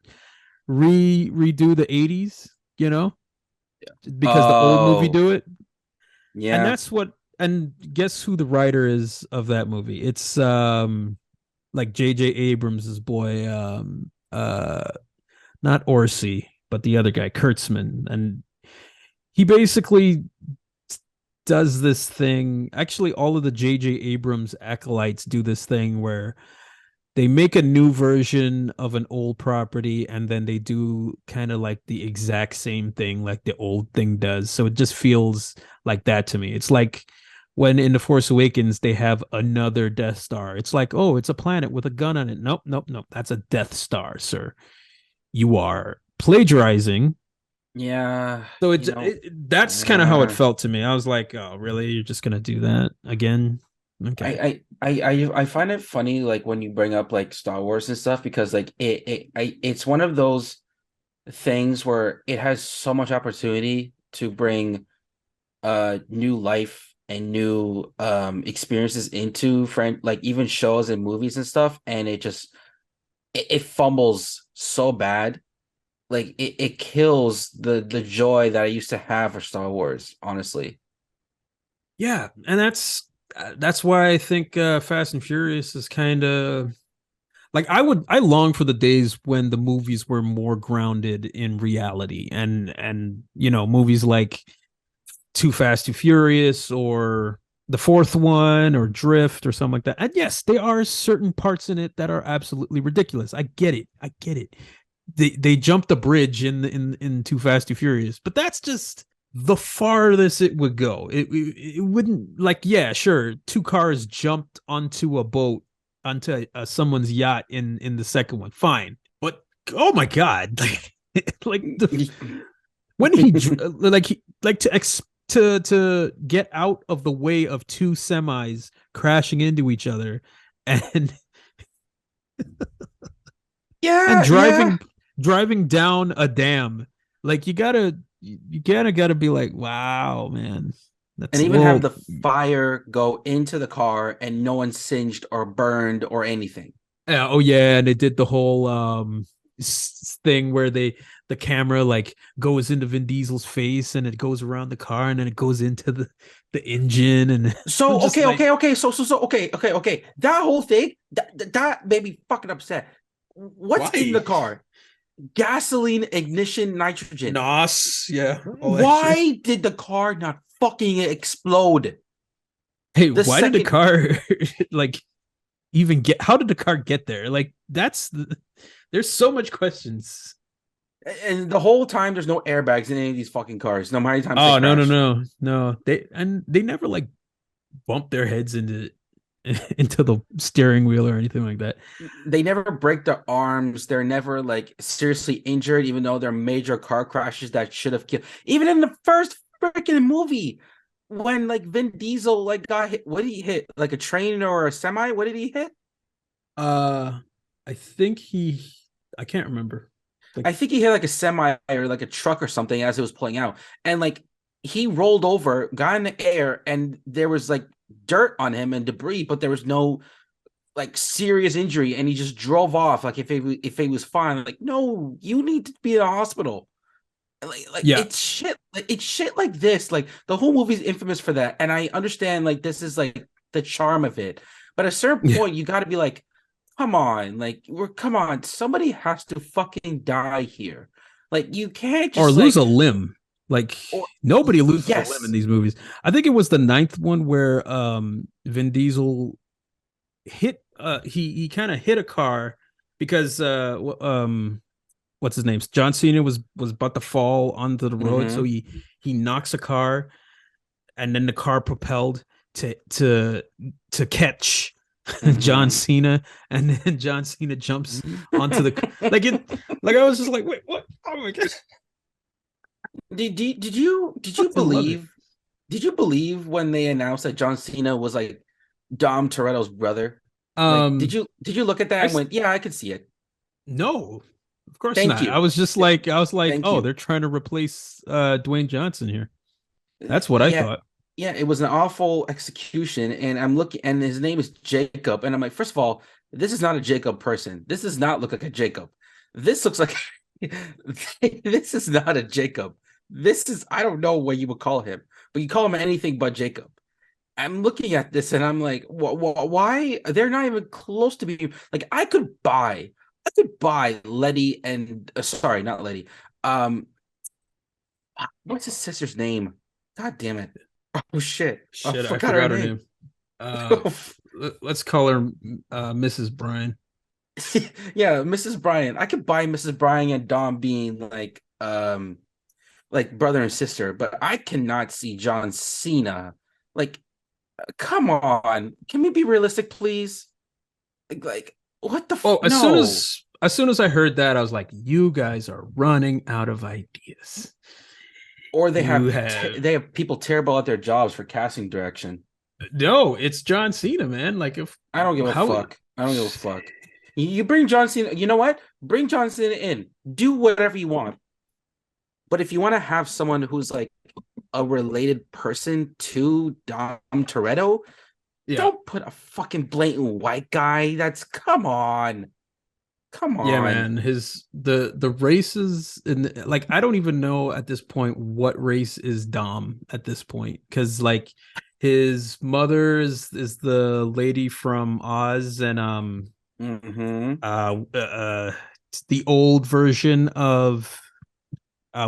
Speaker 1: redo the 80s, you know, because the old movie
Speaker 2: Oh
Speaker 1: do it. And
Speaker 2: yeah.
Speaker 1: that's what and guess who the writer is of that movie? It's like J.J. Abrams's boy, not Orsi, but the other guy, Kurtzman. And he basically does this thing. Actually, all of the J.J. Abrams acolytes do this thing where they make a new version of an old property and then they do kind of like the exact same thing like the old thing does. So it just feels like that to me. It's like when in The Force Awakens they have another Death Star. It's like, oh, it's a planet with a gun on it. Nope, nope, nope. That's a Death Star, sir. You are plagiarizing.
Speaker 2: Yeah,
Speaker 1: So
Speaker 2: you know,
Speaker 1: that's kind of how it
Speaker 2: uh,
Speaker 1: felt to me. I was like, oh, really? You're just gonna do that again? Okay.
Speaker 2: I find it funny like when you bring up like Star Wars and stuff because like it's one of those things where it has so much opportunity to bring new life and new experiences into friend like even shows and movies and stuff and it fumbles so bad like it kills the joy that I used to have for Star Wars honestly.
Speaker 1: Yeah, and that's why I think Fast and Furious is kind of like I long for the days when the movies were more grounded in reality and you know movies like Too Fast Too Furious or the fourth one or Drift or something like that. And yes, there are certain parts in it that are absolutely ridiculous. I get it. I get it. They jumped the bridge in Too Fast Too Furious, but that's just the farthest it would go. It wouldn't like yeah, sure, two cars jumped onto a boat onto someone's yacht in the second one, fine. But oh my god, like the when he like to get out of the way of two semis crashing into each other and and
Speaker 2: Yeah, yeah.
Speaker 1: driving down a dam. Like you gotta be like, wow, man,
Speaker 2: And
Speaker 1: that's a
Speaker 2: even have
Speaker 1: little.
Speaker 2: the fire go into the car and no one singed or burned or anything.
Speaker 1: Yeah, oh yeah, and they did the whole thing where the camera like goes into Vin Diesel's face and it goes around the car and then it goes into the engine and I'm
Speaker 2: So
Speaker 1: just like,
Speaker 2: okay. Okay. That whole thing that made me fucking upset. What's in
Speaker 1: why?
Speaker 2: the car? Gasoline, ignition, nitrogen.
Speaker 1: Nos, yeah, all that shit.
Speaker 2: Why did the car not fucking explode
Speaker 1: Hey,
Speaker 2: the
Speaker 1: why did the
Speaker 2: second?
Speaker 1: car like even get how did the car get there? Like there's so much questions.
Speaker 2: And the whole time, there's no airbags in any of these fucking cars. No matter how many times they
Speaker 1: Oh no no
Speaker 2: crash.
Speaker 1: no no. They never like bump their heads into into the steering wheel or anything like that.
Speaker 2: They never break their arms. They're never like seriously injured, even though they're major car crashes that should have killed. Even in the first freaking movie, when like Vin Diesel like got hit, what did he hit? Like a train or a semi? What did he hit?
Speaker 1: Uh, I think I can't remember. Like,
Speaker 2: I think he hit like a semi or like a truck or something as it was pulling out, and like he rolled over, got in the air, and there was like dirt on him and debris, but there was no like serious injury, and he just drove off like if he was fine. Like, no, you need to be in a hospital. Like
Speaker 1: yeah,
Speaker 2: it's shit like this. Like the whole movie's infamous for that, and I understand like this is like the charm of it, but at a certain
Speaker 1: yeah,
Speaker 2: point you got to be like, come on, like we're come on, somebody has to fucking die here. Like you can't
Speaker 1: or
Speaker 2: just
Speaker 1: lose
Speaker 2: like
Speaker 1: a limb. Like
Speaker 2: or
Speaker 1: nobody loses a limb in
Speaker 2: yes.
Speaker 1: these movies. I think it was the ninth one where Vin Diesel hit he kind of hit a car because what's his name? John Cena was about to fall onto the road, so
Speaker 2: Mm-hmm.
Speaker 1: he knocks a car and then the car propelled to to catch. John
Speaker 2: Mm-hmm.
Speaker 1: Cena, and then John Cena jumps onto the like it. Like I was just like, wait, what? Oh my god,
Speaker 2: Did you
Speaker 1: I love it.
Speaker 2: believe when they announced that John Cena was like Dom Toretto's brother? Like,
Speaker 1: Um,
Speaker 2: did you look at that
Speaker 1: I
Speaker 2: and went, yeah, I could see it.
Speaker 1: no, of course
Speaker 2: Thank
Speaker 1: not.
Speaker 2: you.
Speaker 1: I was like,
Speaker 2: Thank
Speaker 1: oh,
Speaker 2: you.
Speaker 1: they're trying to replace Dwayne Johnson here. That's what I
Speaker 2: Yeah,
Speaker 1: thought.
Speaker 2: yeah, it was an awful execution. And I'm looking, and his name is Jacob. And I'm like, first of all, this is not a Jacob person. This does not look like a Jacob. This looks like this is not a Jacob. This is, I don't know what you would call him, but you call him anything but Jacob. I'm looking at this and I'm like, why? They're not even close to being like, I could buy Letty and sorry, not Letty. Um, what's his sister's name? God damn it. Oh shit. I
Speaker 1: Shit, I
Speaker 2: forgot her
Speaker 1: forgot her
Speaker 2: name.
Speaker 1: name. Let's call her Mrs. Bryan.
Speaker 2: Yeah, Mrs. Bryan. I could buy Mrs. Bryan and Dom being like brother and sister, but I cannot see John Cena. Like, come on. Can we be realistic, please? Like what the
Speaker 1: Oh,
Speaker 2: no.
Speaker 1: as soon as I heard that, I was like, you guys are running out of ideas.
Speaker 2: Or
Speaker 1: You have
Speaker 2: they have people terrible at their jobs for casting direction.
Speaker 1: no, it's John Cena, man. Like if
Speaker 2: I don't give a
Speaker 1: how
Speaker 2: fuck. I don't give a fuck. You bring John Cena, you know what? Bring John Cena in. Do whatever you want. But if you want to have someone who's like a related person to Dom Toretto,
Speaker 1: yeah.
Speaker 2: don't put a fucking blatant white guy. That's come on. Come
Speaker 1: Yeah,
Speaker 2: on.
Speaker 1: man. His the races and like I don't even know at this point what race is Dom at this point because like his mother is the lady from Oz and
Speaker 2: Mm-hmm.
Speaker 1: the old version of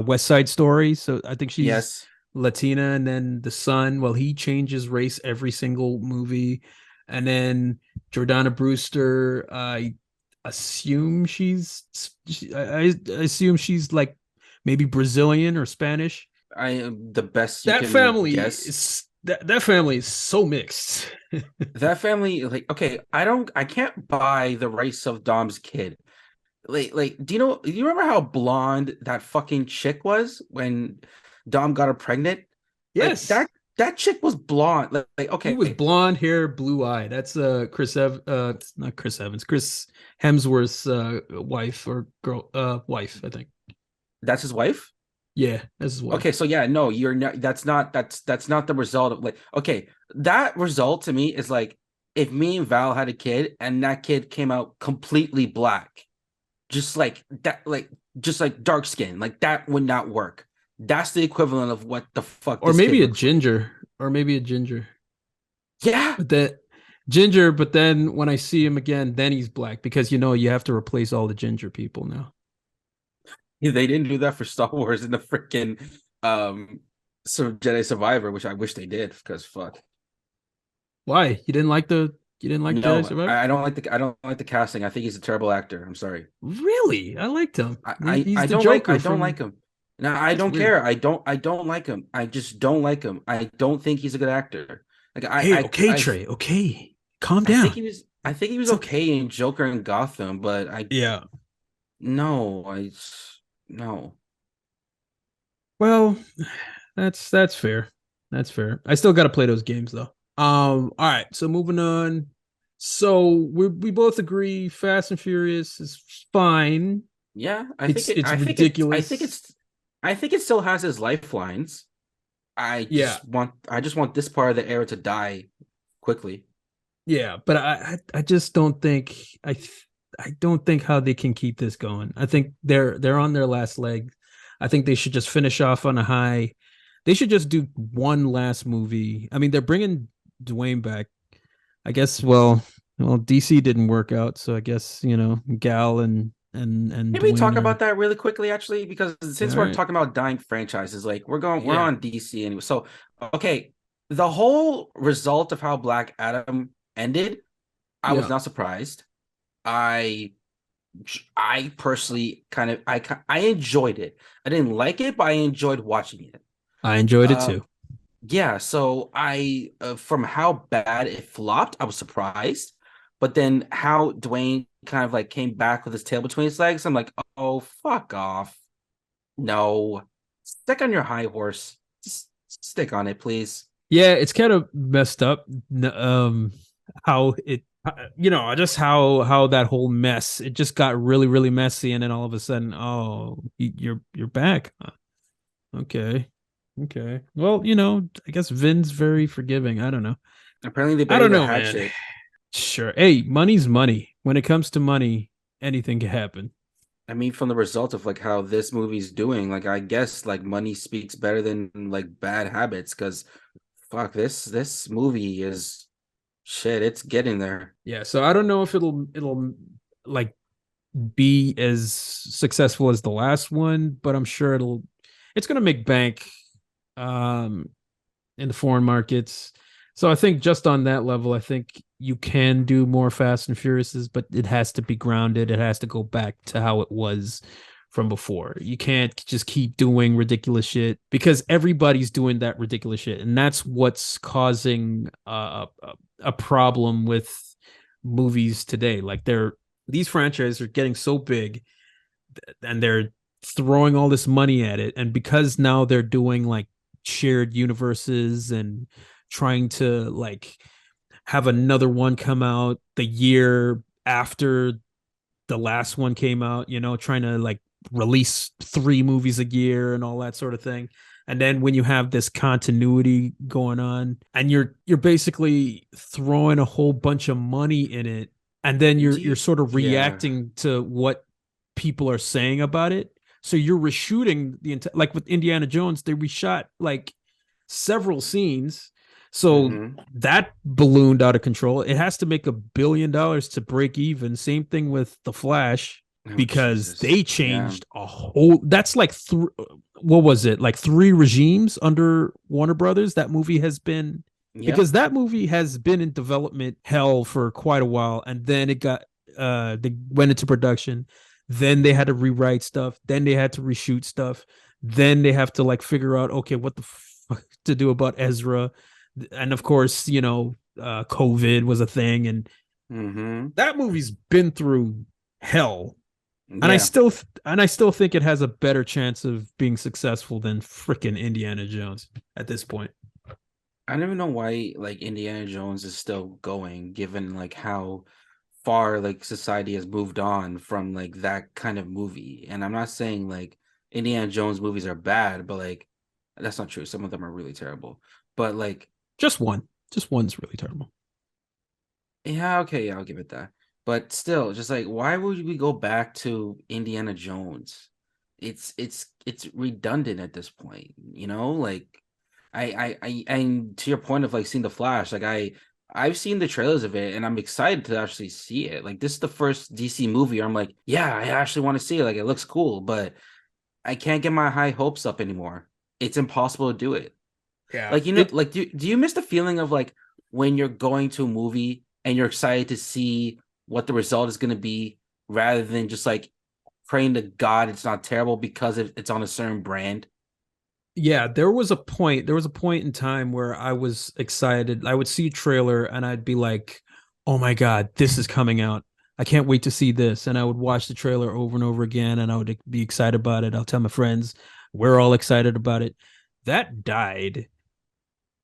Speaker 1: West Side Story. So I think she's
Speaker 2: Yes.
Speaker 1: Latina, and then the son. Well, he changes race every single movie, and then Jordana Brewster. I assume I assume she's like maybe Brazilian or Spanish.
Speaker 2: I am the best you can guess.
Speaker 1: That family is so mixed.
Speaker 2: That family, like, okay, I can't buy the race of Dom's kid. Do you remember how blonde that fucking chick was when Dom got her pregnant? Like
Speaker 1: Yes,
Speaker 2: that chick was blonde.
Speaker 1: she
Speaker 2: Okay,
Speaker 1: was blonde hair, blue eye. That's not Chris Evans, Chris Hemsworth's wife or girl wife, I think.
Speaker 2: that's his wife.
Speaker 1: Yeah, that's his
Speaker 2: Okay,
Speaker 1: wife.
Speaker 2: so yeah, no, you're not. That's not the result of like. Okay, that result to me is like if me and Val had a kid and that kid came out completely black, just like that, like just like dark skin, like that would not work. That's the equivalent of what the fuck
Speaker 1: Or
Speaker 2: this kid
Speaker 1: maybe a
Speaker 2: looks like.
Speaker 1: ginger, or maybe a ginger.
Speaker 2: Yeah,
Speaker 1: But that ginger, but then when I see him again, then he's black because you know you have to replace all the ginger people now.
Speaker 2: they didn't do that for Star Wars in the freaking so Jedi Survivor, which I wish they did because fuck.
Speaker 1: Why? You didn't like Jedi
Speaker 2: No,
Speaker 1: Survivor?
Speaker 2: I don't like the casting. I think he's a terrible actor. I'm sorry.
Speaker 1: Really? I liked him. He's the
Speaker 2: I
Speaker 1: Joker
Speaker 2: don't like
Speaker 1: from
Speaker 2: him. No, I
Speaker 1: that's
Speaker 2: don't
Speaker 1: weird.
Speaker 2: care. I don't like him. I just don't like him. I don't think he's a good actor. Like
Speaker 1: Okay, okay, Trey. Okay. Calm down.
Speaker 2: I think he was
Speaker 1: It's okay.
Speaker 2: okay in Joker and Gotham, but I
Speaker 1: Yeah.
Speaker 2: no, no.
Speaker 1: Well, that's fair. That's fair. I still got to play those games though. All right. So moving on. So we both agree Fast and Furious is fine.
Speaker 2: Yeah,
Speaker 1: It's ridiculous.
Speaker 2: I think it still has his lifelines.
Speaker 1: Yeah.
Speaker 2: I just want this part of the era to die quickly.
Speaker 1: Yeah, but I just don't think I don't think how they can keep this going. I think they're on their last leg. I think they should just finish off on a high. They should just do one last movie. I mean, they're bringing Dwayne back. I guess DC didn't work out, so I guess, Gal and
Speaker 2: Can we talk
Speaker 1: Dwayne are
Speaker 2: about that really quickly, actually? Because
Speaker 1: all
Speaker 2: since we're
Speaker 1: right.
Speaker 2: talking about dying franchises, like we're
Speaker 1: Yeah.
Speaker 2: on DC anyway. So, okay, the whole result of how Black Adam ended, I was
Speaker 1: Yeah.
Speaker 2: not surprised. I I personally I enjoyed it. I didn't like it, but I enjoyed watching it.
Speaker 1: I enjoyed it
Speaker 2: Uh,
Speaker 1: too.
Speaker 2: yeah. So from how bad it flopped, I was surprised. But then how Dwayne kind of like came back with his tail between his legs, I'm like, oh, fuck off. No. Stick on your high horse. Just stick on it, please.
Speaker 1: Yeah, it's kind of messed up. How it, just how that whole mess. It just got really, really messy, and then all of a sudden, oh, you're back. Huh. Okay, okay. Well, I guess Vin's very forgiving. I don't know.
Speaker 2: Apparently they
Speaker 1: I
Speaker 2: buried
Speaker 1: don't
Speaker 2: the
Speaker 1: know, man.
Speaker 2: hatchet.
Speaker 1: Sure. Hey, money's money. When it comes to money, anything can happen.
Speaker 2: I mean, from the result of like how this movie's doing, like I guess like money speaks better than like bad habits. Because fuck, this movie is shit. It's getting there.
Speaker 1: Yeah. So I don't know if it'll like be as successful as the last one, but I'm sure it's gonna make bank um in the foreign markets. So I think just on that level, I think you can do more Fast and Furiouses, but it has to be grounded. It has to go back to how it was from before. You can't just keep doing ridiculous shit because everybody's doing that ridiculous shit, and that's what's causing a problem with movies today. Like these franchises are getting so big, and they're throwing all this money at it, and because now they're doing like shared universes and trying to like have another one come out the year after the last one came out, trying to like release 3 movies a year and all that sort of thing. And then when you have this continuity going on and you're basically throwing a whole bunch of money in it, and then
Speaker 2: Do
Speaker 1: you're
Speaker 2: you?
Speaker 1: sort of
Speaker 2: Yeah.
Speaker 1: reacting to what people are saying about it. So you're reshooting the entire, like with Indiana Jones, they reshot like several scenes. So
Speaker 2: Mm-hmm.
Speaker 1: that ballooned out of control. It has to make $1 billion to break even. Same thing with The Flash,
Speaker 2: Oh
Speaker 1: because
Speaker 2: Jesus.
Speaker 1: they
Speaker 2: Yeah.
Speaker 1: changed a whole, that's like what was it, like 3 regimes under Warner Brothers that movie has been,
Speaker 2: Yep.
Speaker 1: because that movie has been in development hell for quite a while, and then it got they went into production, then they had to rewrite stuff, then they had to reshoot stuff, then they have to like figure out, okay, what the fuck to do about Ezra, and of course, COVID was a thing, and
Speaker 2: Mm-hmm.
Speaker 1: that movie's been through hell, and I
Speaker 2: Yeah.
Speaker 1: still and I still think it has a better chance of being successful than freaking Indiana Jones at this point.
Speaker 2: I don't even know why like Indiana Jones is still going, given like how far like society has moved on from like that kind of movie. And I'm not saying like Indiana Jones movies are bad, but like that's not true. Some of them are really terrible. But like,
Speaker 1: Just one, just one's really terrible.
Speaker 2: yeah, okay, yeah, I'll give it that. But still, just like why would we go back to Indiana Jones? It's redundant at this point, you know? Like and to your point of like seeing the Flash, like I've seen the trailers of it and I'm excited to actually see it. Like this is the first DC movie where I'm like, yeah, I actually want to see it. Like it looks cool, but I can't get my high hopes up anymore. It's impossible to do it.
Speaker 1: Yeah,
Speaker 2: Like
Speaker 1: it
Speaker 2: like do you miss the feeling of like when you're going to a movie and you're excited to see what the result is going to be rather than just like praying to God it's not terrible because it's on a certain brand?
Speaker 1: Yeah, there was a point in time where I was excited. I would see a trailer and I'd be like, "Oh my god, this is coming out. I can't wait to see this." And I would watch the trailer over and over again and I would be excited about it. I'll tell my friends, we're all excited about it. That died,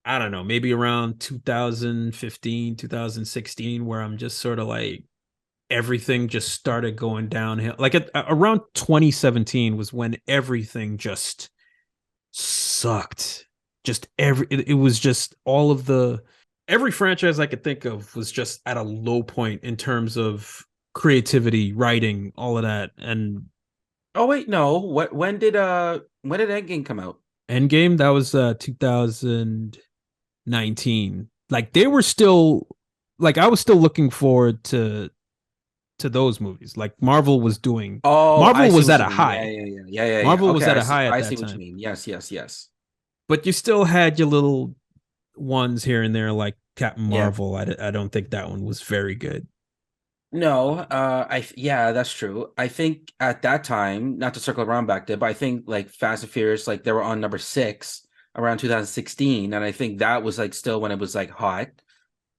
Speaker 1: I don't know, maybe around 2015, 2016, where I'm just sort of like everything just started going downhill. Like around 2017 was when everything just sucked. Just it was just all of the every franchise I could think of was just at a low point in terms of creativity, writing, all of that. And
Speaker 2: Oh wait, no. What when did Endgame come out?
Speaker 1: Endgame, that was 2019. Like they were still, like I was still looking forward to those movies. Like
Speaker 2: Oh, I
Speaker 1: Marvel
Speaker 2: see
Speaker 1: was
Speaker 2: what
Speaker 1: at
Speaker 2: you
Speaker 1: a
Speaker 2: mean. Yeah,
Speaker 1: high.
Speaker 2: yeah, yeah. Yeah, yeah, yeah.
Speaker 1: Marvel
Speaker 2: Okay,
Speaker 1: was at a high at
Speaker 2: I
Speaker 1: that
Speaker 2: see what you
Speaker 1: time.
Speaker 2: mean. Yes, yes, yes.
Speaker 1: But you still had your little ones here and there, like Captain
Speaker 2: Yeah.
Speaker 1: Marvel. I don't think that one was very good.
Speaker 2: No, yeah, that's true. I think at that time, not to circle around back there, but I think like Fast and Furious, like they were on number 6 around 2016, and I think that was like still when it was like hot.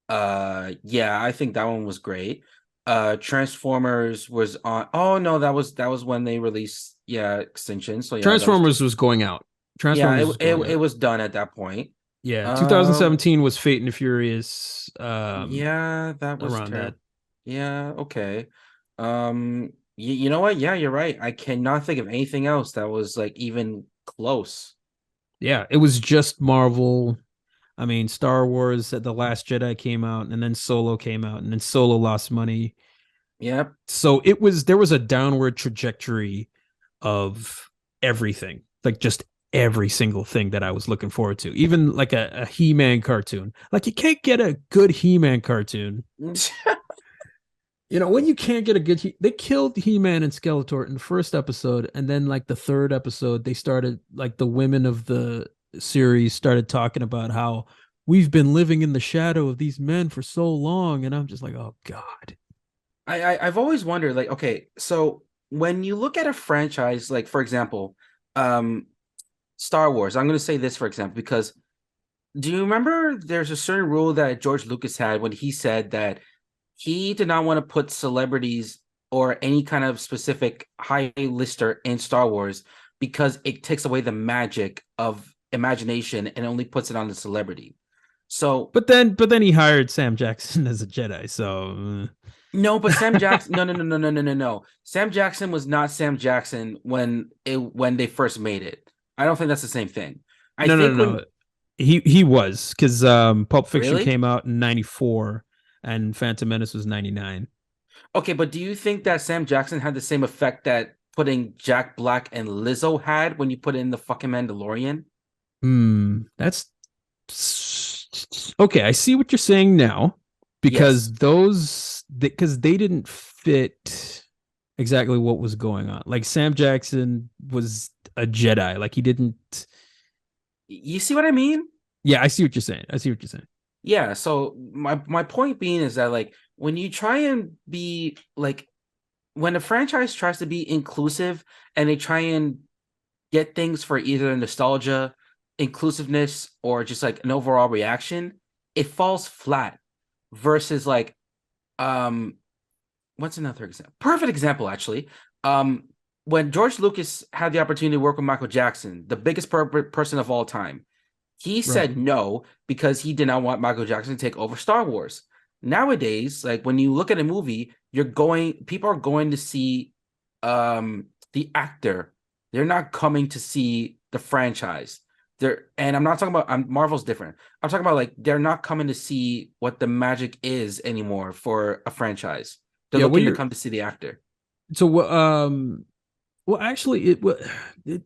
Speaker 2: Yeah, I think that one was great. Transformers was on. Oh no, that was when they released, yeah, Extinction. So yeah, that was
Speaker 1: Transformers was going out.
Speaker 2: yeah,
Speaker 1: Transformers
Speaker 2: it
Speaker 1: was
Speaker 2: it,
Speaker 1: going
Speaker 2: it
Speaker 1: out.
Speaker 2: was done at that point.
Speaker 1: Yeah,
Speaker 2: Um,
Speaker 1: 2017 was Fate and the Furious.
Speaker 2: yeah, that was
Speaker 1: Around that.
Speaker 2: terrible. Yeah, okay. You know what? Yeah, you're right. I cannot think of anything else that was like even close.
Speaker 1: Yeah, it was just Marvel. I mean, Star Wars, The Last Jedi came out, and then Solo came out, and then Solo lost money.
Speaker 2: Yep.
Speaker 1: So there was a downward trajectory of everything, like just every single thing that I was looking forward to, even like a He-Man cartoon. Like you can't get a good He-Man cartoon. When you can't get a good, they killed He-Man and Skeletor in the first episode, and then like the third episode, they started like the women of the series started talking about how we've been living in the shadow of these men for so long, and I'm just like, oh god.
Speaker 2: I've always wondered, like, okay, so when you look at a franchise, like for example, um, Star Wars, I'm going to say this for example, because do you remember there's a certain rule that George Lucas had when he said that he did not want to put celebrities or any kind of specific high lister in Star Wars because it takes away the magic of imagination and only puts it on the celebrity. So
Speaker 1: But then he hired Sam Jackson as a Jedi, so
Speaker 2: no, but Sam Jackson, no, no, no, no, no, no, no, no. Sam Jackson was not Sam Jackson when they first made it. I don't think that's the same thing. I
Speaker 1: no, no,
Speaker 2: think
Speaker 1: no,
Speaker 2: when
Speaker 1: no. He was because Pulp Fiction
Speaker 2: really
Speaker 1: came out in '94 and Phantom Menace was '99.
Speaker 2: okay, but do you think that Sam Jackson had the same effect that putting Jack Black and Lizzo had when you put in the fucking Mandalorian?
Speaker 1: That's okay. I see what you're saying now
Speaker 2: Yes.
Speaker 1: because because they didn't fit exactly what was going on. Like Sam Jackson was a Jedi. Like he didn't.
Speaker 2: You see what I mean?
Speaker 1: Yeah, I see what you're saying. I see what you're saying.
Speaker 2: Yeah, so my point being is that like when you try and be like when a franchise tries to be inclusive and they try and get things for either nostalgia, inclusiveness, or just like an overall reaction, it falls flat versus like um what's another example? Perfect example actually. Um when George Lucas had the opportunity to work with Michael Jackson, the biggest person of all time, he
Speaker 1: Right.
Speaker 2: said no because he did not want Michael Jackson to take over Star Wars. Nowadays, like when you look at a movie, people are going to see the actor. They're not coming to see the franchise. And I'm not talking about Marvel's different. I'm talking about like they're not coming to see what the magic is anymore for a franchise. They're
Speaker 1: Yeah. What
Speaker 2: looking to
Speaker 1: you're
Speaker 2: come to see the actor.
Speaker 1: so well actually it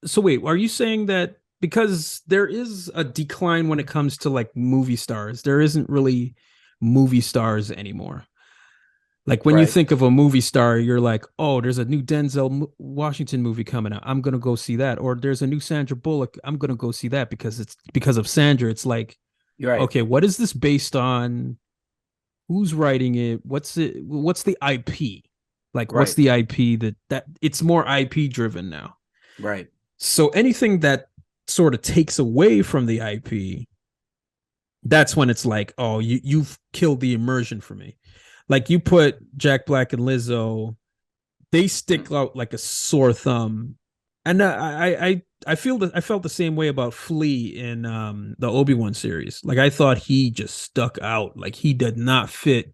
Speaker 1: so wait, are you saying that because there is a decline when it comes to like movie stars, there isn't really movie stars anymore? Like when you
Speaker 2: Right.
Speaker 1: think of a movie star, you're like, oh, there's a new Denzel Washington movie coming out. I'm gonna go see that. Or there's a new Sandra Bullock. I'm gonna go see that because it's because of Sandra. It's like,
Speaker 2: You're right.
Speaker 1: okay, what is this based on? Who's writing it? What's it? What's the IP? Like, what's
Speaker 2: Right.
Speaker 1: the IP that it's more IP driven now?
Speaker 2: Right.
Speaker 1: So anything that sort of takes away from the IP, that's when it's like, oh, you've killed the immersion for me. Like you put Jack Black and Lizzo, they stick out like a sore thumb. And I felt the same way about Flea in the Obi-Wan series. Like I thought he just stuck out. Like he did not fit.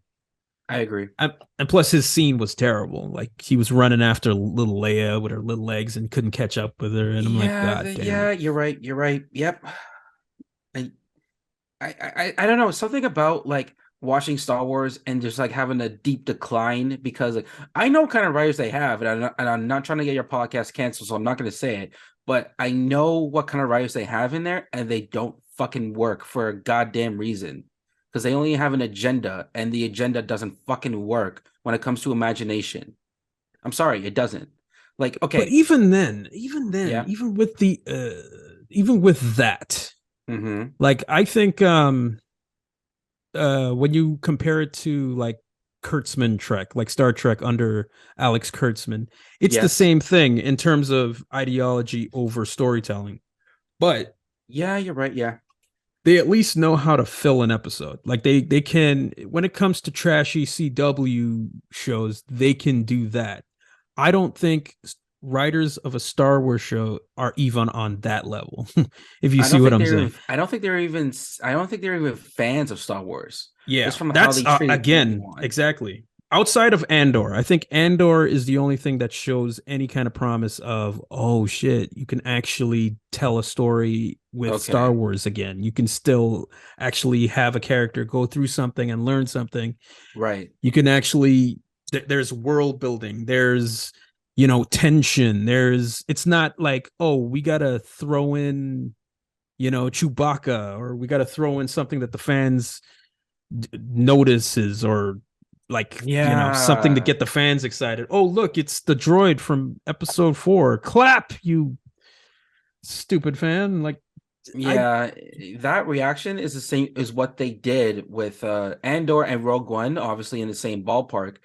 Speaker 2: I agree.
Speaker 1: And plus his scene was terrible. Like he was running after little Leia with her little legs and couldn't catch up with her. And I'm like,
Speaker 2: Yeah,
Speaker 1: God damn
Speaker 2: yeah,
Speaker 1: it.
Speaker 2: you're right. You're right. Yep. I, I don't know. Something about like watching Star Wars and just like having a deep decline because like I know what kind of writers they have, and I'm not trying to get your podcast canceled, so I'm not going to say it. But I know what kind of writers they have in there, and they don't fucking work for a goddamn reason because they only have an agenda, and the agenda doesn't fucking work when it comes to imagination. I'm sorry, it doesn't. Like,
Speaker 1: But
Speaker 2: okay,
Speaker 1: even then,
Speaker 2: yeah,
Speaker 1: even with that,
Speaker 2: mm-hmm,
Speaker 1: like I think when you compare it to like Kurtzman Trek, like Star Trek under Alex Kurtzman, it's the
Speaker 2: yes.
Speaker 1: same thing in terms of ideology over storytelling. But
Speaker 2: Yeah, you're right. Yeah.
Speaker 1: they at least know how to fill an episode. Like they can, when it comes to trashy CW shows, they can do that. I don't think writers of a Star Wars show are even on that level. If you see what I'm saying.
Speaker 2: I don't think they're even. I don't think they're even fans of Star Wars.
Speaker 1: Yeah,
Speaker 2: Just from how
Speaker 1: that's
Speaker 2: they treated
Speaker 1: again
Speaker 2: Obi-Wan.
Speaker 1: exactly outside of Andor. I think Andor is the only thing that shows any kind of promise of, oh shit, you can actually tell a story with Star
Speaker 2: Okay,
Speaker 1: Wars again. You can still actually have a character go through something and learn something.
Speaker 2: right.
Speaker 1: You can actually there's world building. There's tension. There's it's not like, oh, we gotta throw in Chewbacca, or we got to throw in something that the fans notices, or like something to
Speaker 2: Yeah,
Speaker 1: get the fans excited. Oh, look, it's the droid from episode 4. Clap, you stupid fan. Like I
Speaker 2: yeah. That reaction is the same as what they did with Andor and Rogue One, obviously in the same ballpark.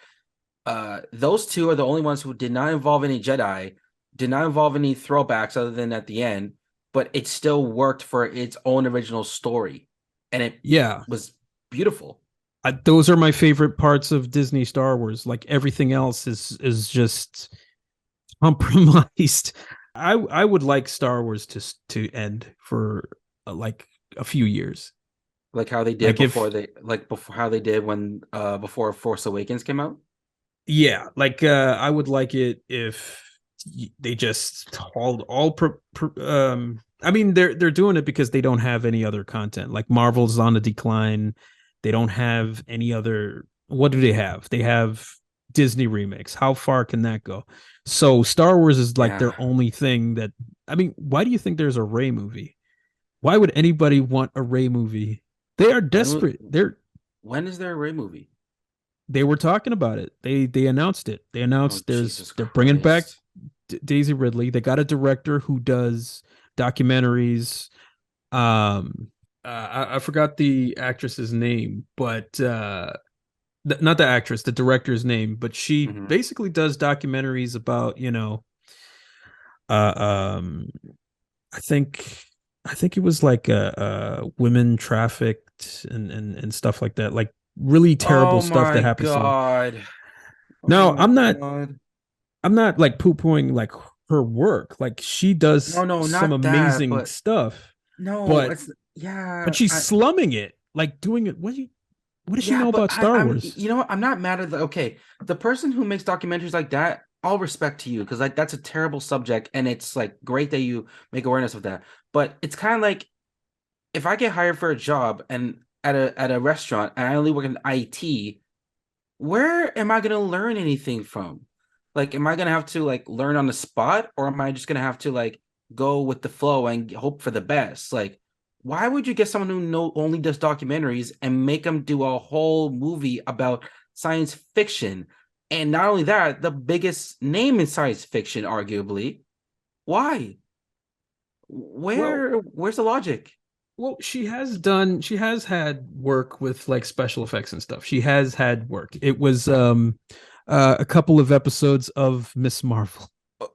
Speaker 2: Those two are the only ones who did not involve any Jedi, did not involve any throwbacks other than at the end, but it still worked for its own original story, and it
Speaker 1: yeah,
Speaker 2: was beautiful.
Speaker 1: those are my favorite parts of Disney Star Wars. Like everything else is just compromised. I would like Star Wars to end for like a few years.
Speaker 2: Like how they did
Speaker 1: Like
Speaker 2: before
Speaker 1: if
Speaker 2: they like before how they did when before Force Awakens came out.
Speaker 1: Yeah, like I would like it if they just hauled all I mean they're doing it because they don't have any other content. Like Marvel's on the decline. They don't have any other. What do they have? They have Disney remakes. How far can that go? So Star Wars is like
Speaker 2: Yeah.
Speaker 1: their only thing that, I mean, why do you think there's a Rey movie? Why would anybody want a Rey movie? They are
Speaker 2: When
Speaker 1: desperate.
Speaker 2: when is there a Ray movie?
Speaker 1: They were talking about it. They announced it. They
Speaker 2: Oh
Speaker 1: announced
Speaker 2: Jesus
Speaker 1: they're bringing back
Speaker 2: Christ.
Speaker 1: Daisy Ridley. They got a director who does documentaries. I forgot the actress's name, but not the actress, the director's name, but she
Speaker 2: Hmm.
Speaker 1: basically does documentaries about uh um I think I think it was like women trafficked and stuff like that, like really terrible
Speaker 2: Oh
Speaker 1: stuff that
Speaker 2: my
Speaker 1: happens to them.
Speaker 2: God. Oh
Speaker 1: Now,
Speaker 2: my God.
Speaker 1: I'm not like poo-pooing like her work. Like she
Speaker 2: No,
Speaker 1: does
Speaker 2: no,
Speaker 1: some
Speaker 2: not that,
Speaker 1: amazing
Speaker 2: but
Speaker 1: stuff,
Speaker 2: no,
Speaker 1: but
Speaker 2: it's yeah,
Speaker 1: but she's
Speaker 2: I
Speaker 1: slumming it, like doing it. What does she
Speaker 2: yeah,
Speaker 1: know
Speaker 2: but
Speaker 1: about Star
Speaker 2: I'm
Speaker 1: Wars?
Speaker 2: you know what? I'm not mad at the okay. The person who makes documentaries like that, all respect to you because like that's a terrible subject and it's like great that you make awareness of that. But it's kind of like if I get hired for a job and at a restaurant and I only work in IT, where am I gonna learn anything from? Like, am I gonna have to like learn on the spot, or am I just gonna have to like go with the flow and hope for the best? Like, why would you get someone who only does documentaries and make them do a whole movie about science fiction? And not only that, the biggest name in science fiction, arguably. Why?
Speaker 1: Well,
Speaker 2: Where's the logic?
Speaker 1: she has had work with like special effects and stuff. She has had work. It was a couple of episodes of Miss Marvel.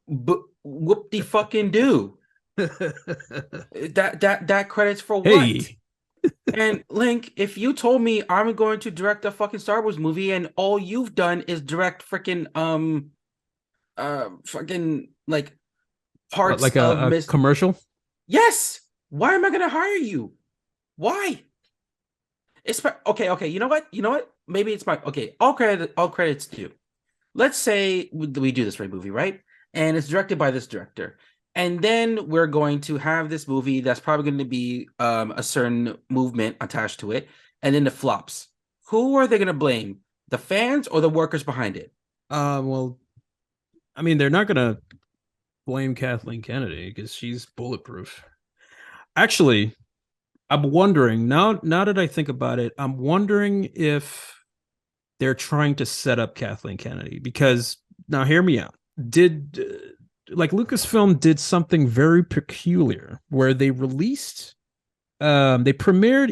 Speaker 2: But whoop de fucking do. That credits for what?
Speaker 1: Hey,
Speaker 2: And Link, if you told me I'm going to direct a fucking Star Wars movie and all you've done is direct freaking fucking like
Speaker 1: what,
Speaker 2: parts
Speaker 1: like
Speaker 2: of
Speaker 1: a
Speaker 2: Miss
Speaker 1: commercial?
Speaker 2: Yes. Why am I gonna hire you? Why? It's okay. You know what? You know what? Maybe it's my okay. All credits due. Let's say we do this right movie, right? And it's directed by this director. And then we're going to have this movie that's probably going to be a certain movement attached to it. And then it flops. Who are they going to blame? The fans or the workers behind it?
Speaker 1: Well, I mean, they're not gonna blame Kathleen Kennedy because she's bulletproof. Actually, I'm wondering now that I think about it, I'm wondering if they're trying to set up Kathleen Kennedy, because now hear me out. Did like Lucasfilm did something very peculiar where they premiered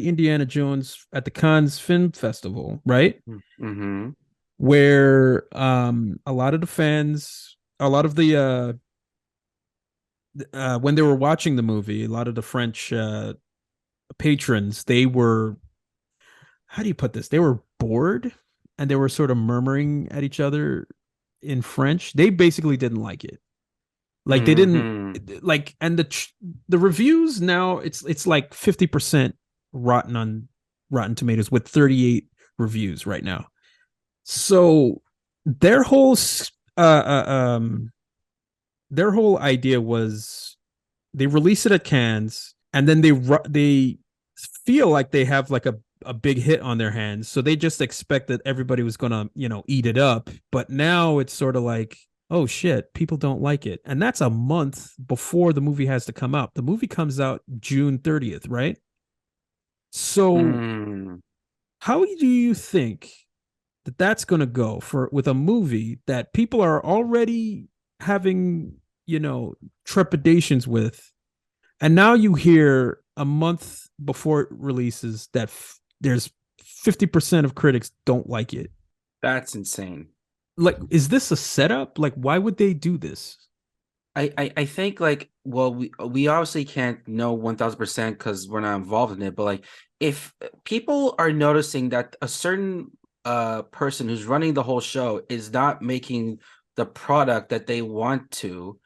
Speaker 1: Indiana Jones at the Cannes Film Festival, right?
Speaker 2: Mm-hmm.
Speaker 1: Where a lot of the fans, a lot of the when they were watching the movie, a lot of the French patrons, they were, how do you put this? They were bored and they were sort of murmuring at each other in French. They basically didn't like it. Like they didn't
Speaker 2: Hmm.
Speaker 1: like, and the reviews now it's like 50% rotten on Rotten Tomatoes with 38 reviews right now. So their whole uh, uh um their whole idea was they release it at Cannes and then they feel like they have like a big hit on their hands, so they just expect that everybody was gonna eat it up. But now it's sort of like, oh shit, people don't like it, and that's a month before the movie has to come out. The movie comes out June 30th, right? So
Speaker 2: Mm.
Speaker 1: how do you think that that's going to go for with a movie that people are already having trepidations with, and now you hear a month before it releases that there's 50% of critics don't like it?
Speaker 2: That's insane.
Speaker 1: Like, is this a setup? Like, why would they do this?
Speaker 2: I think like, well, we obviously can't know 1000% because we're not involved in it, but like if people are noticing that a certain person who's running the whole show is not making the product that they want to,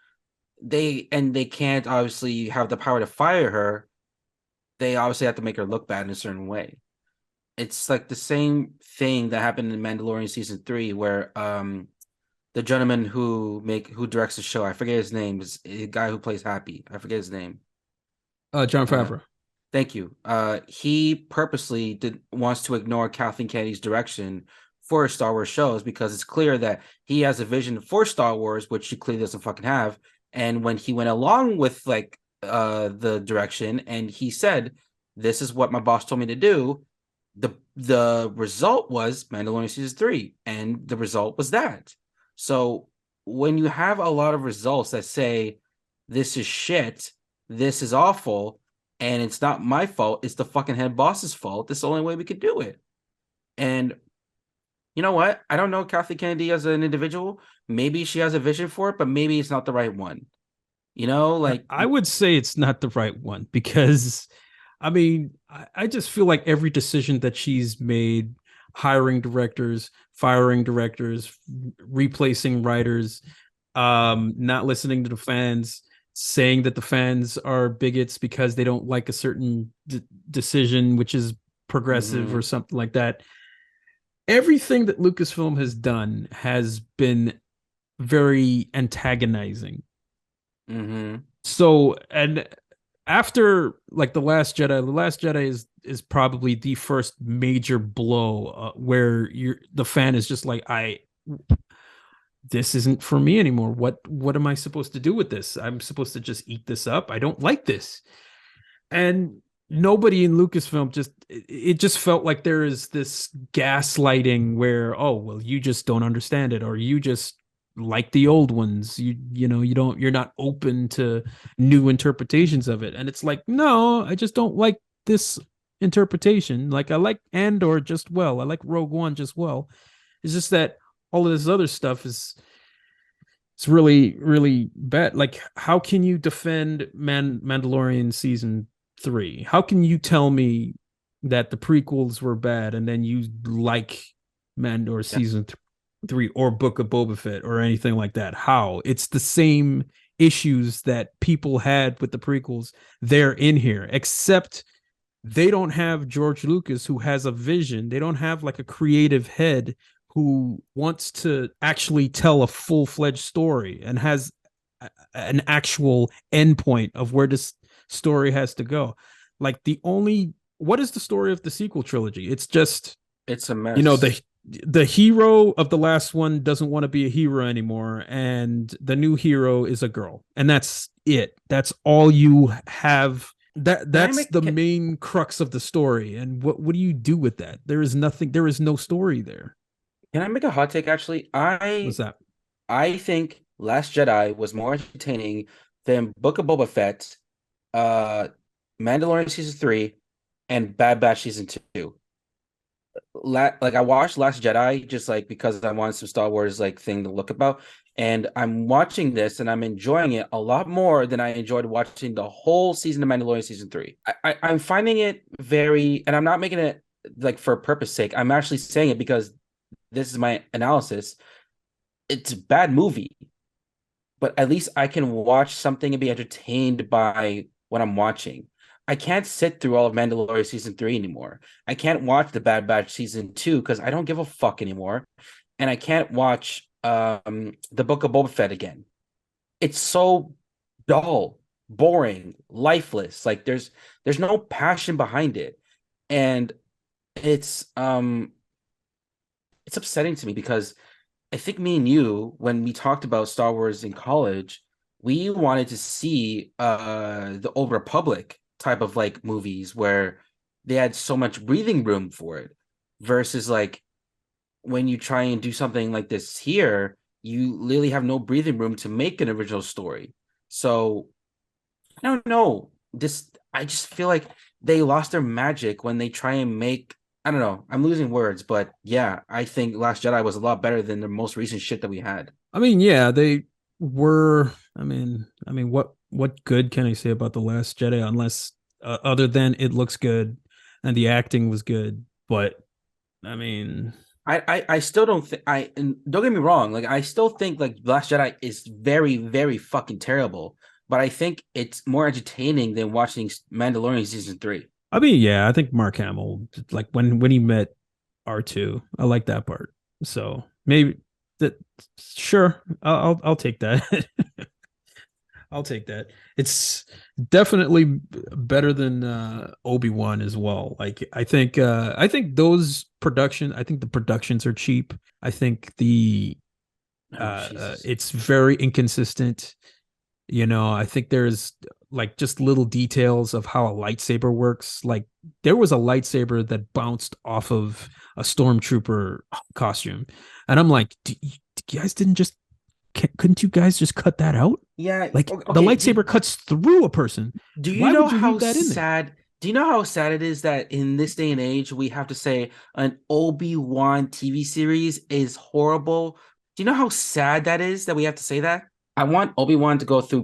Speaker 2: they can't obviously have the power to fire her. They obviously have to make her look bad in a certain way. It's like the same thing that happened in Mandalorian season 3 where the gentleman who directs the show, I forget his name, is a guy who plays Happy. I forget his name.
Speaker 1: John
Speaker 2: Uh,
Speaker 1: Favreau.
Speaker 2: Thank you. He purposely wants to ignore Kathleen Kennedy's direction for Star Wars shows because it's clear that he has a vision for Star Wars, which she clearly doesn't fucking have. And when he went along with like the direction and he said, "This is what my boss told me to do," the result was Mandalorian season 3, and the result was that. So when you have a lot of results that say this is shit, this is awful, and it's not my fault, it's the fucking head boss's fault. This is the only way we could do it. And you know what? I don't know Kathleen Kennedy as an individual. Maybe she has a vision for it, but maybe it's not the right one. You know, like
Speaker 1: I would say it's not the right one because, I mean, I just feel like every decision that she's made, hiring directors, firing directors, replacing writers, not listening to the fans, saying that the fans are bigots because they don't like a certain decision, which is progressive or
Speaker 2: mhm,
Speaker 1: something like that. Everything that Lucasfilm has done has been very antagonizing.
Speaker 2: mhm,
Speaker 1: So, and after like the Last Jedi is probably the first major blow, where the fan is just like, I this isn't for me anymore. What am I supposed to do with this? I'm supposed to just eat this up. I don't like this. And nobody in Lucasfilm, just it just felt like there is this gaslighting where, oh well, you just don't understand it, or you just like the old ones. You're not open to new interpretations of it. And it's like, no, I just don't like this interpretation. Like, I like Andor just well. I like Rogue One just well. It's just that all of this other stuff is it's really really bad. Like, how can you defend Mandalorian season 3? How can you tell me that the prequels were bad and then you like Mandor
Speaker 2: yeah,
Speaker 1: season 3 or Book of Boba Fett or anything like that? How? It's the same issues that people had with the prequels. They're in here, except they don't have George Lucas, who has a vision. They don't have like a creative head who wants to actually tell a full-fledged story and has an actual endpoint of where this story has to go. Like, what is the story of the sequel trilogy? It's just,
Speaker 2: it's a
Speaker 1: you know,
Speaker 2: mess.
Speaker 1: the hero of the last one doesn't want to be a hero anymore, and the new hero is a girl, and that's it. That's all you have.
Speaker 2: Can I
Speaker 1: That's
Speaker 2: make
Speaker 1: the main crux of the story. And what do you do with that? There is nothing. There is no story there.
Speaker 2: can I make a hot take actually?
Speaker 1: What's that?
Speaker 2: I think Last Jedi was more entertaining than Book of Boba Fett, uh, Mandalorian season 3, and Bad Batch season 2. Like I watched Last Jedi just like because I wanted some Star Wars like thing to look about, And I'm watching this and I'm enjoying it a lot more than I enjoyed watching the whole season of Mandalorian season three. I'm finding it very, and I'm not making it like for purpose sake. I'm actually saying it because this is my analysis. It's a bad movie, but at least I can watch something and be entertained by what I'm watching. I can't sit through all of Mandalorian season three anymore. I can't watch the Bad Batch season two because I don't give a fuck anymore, and I can't watch the Book of Boba Fett again. It's so dull, boring, lifeless. Like there's no passion behind it, and it's um it's upsetting to me because I think me and you, when we talked about Star Wars in college, we wanted to see the Old Republic type of like movies where they had so much breathing room for it versus like when you try and do something like this here, you literally have no breathing room to make an original story. So I don't know. This I just feel like they lost their magic when they try and make I don't know. I'm losing words, but yeah, I think Last Jedi was a lot better than the most recent shit that we had.
Speaker 1: I mean, yeah, they were. I mean, what good can I say about the Last Jedi unless other than it looks good and the acting was good? But I mean,
Speaker 2: I still don't think I and don't get me wrong, like I still think like Last Jedi is very, very fucking terrible, but I think it's more entertaining than watching Mandalorian season three.
Speaker 1: yeah, I think Mark Hamill, like when he met R2, I like that part. So maybe that, sure, I'll take that. I'll take that. It's definitely better than Obi-Wan as well. Like I think I think the productions are cheap. I think the
Speaker 2: Oh Jesus.
Speaker 1: it's very inconsistent. I think there's like just little details of how a lightsaber works. Like there was a lightsaber that bounced off of a stormtrooper costume, and I'm like, you guys didn't just couldn't you guys just cut that out?
Speaker 2: Yeah,
Speaker 1: Like the
Speaker 2: okay.
Speaker 1: lightsaber cuts through a person.
Speaker 2: Do you
Speaker 1: Why
Speaker 2: know
Speaker 1: would you
Speaker 2: how
Speaker 1: leave that in there?
Speaker 2: sad? Do you know how sad it is that in this day and age we have to say an Obi-Wan TV series is horrible? Do you know how sad that is that we have to say that? I want Obi-Wan to go through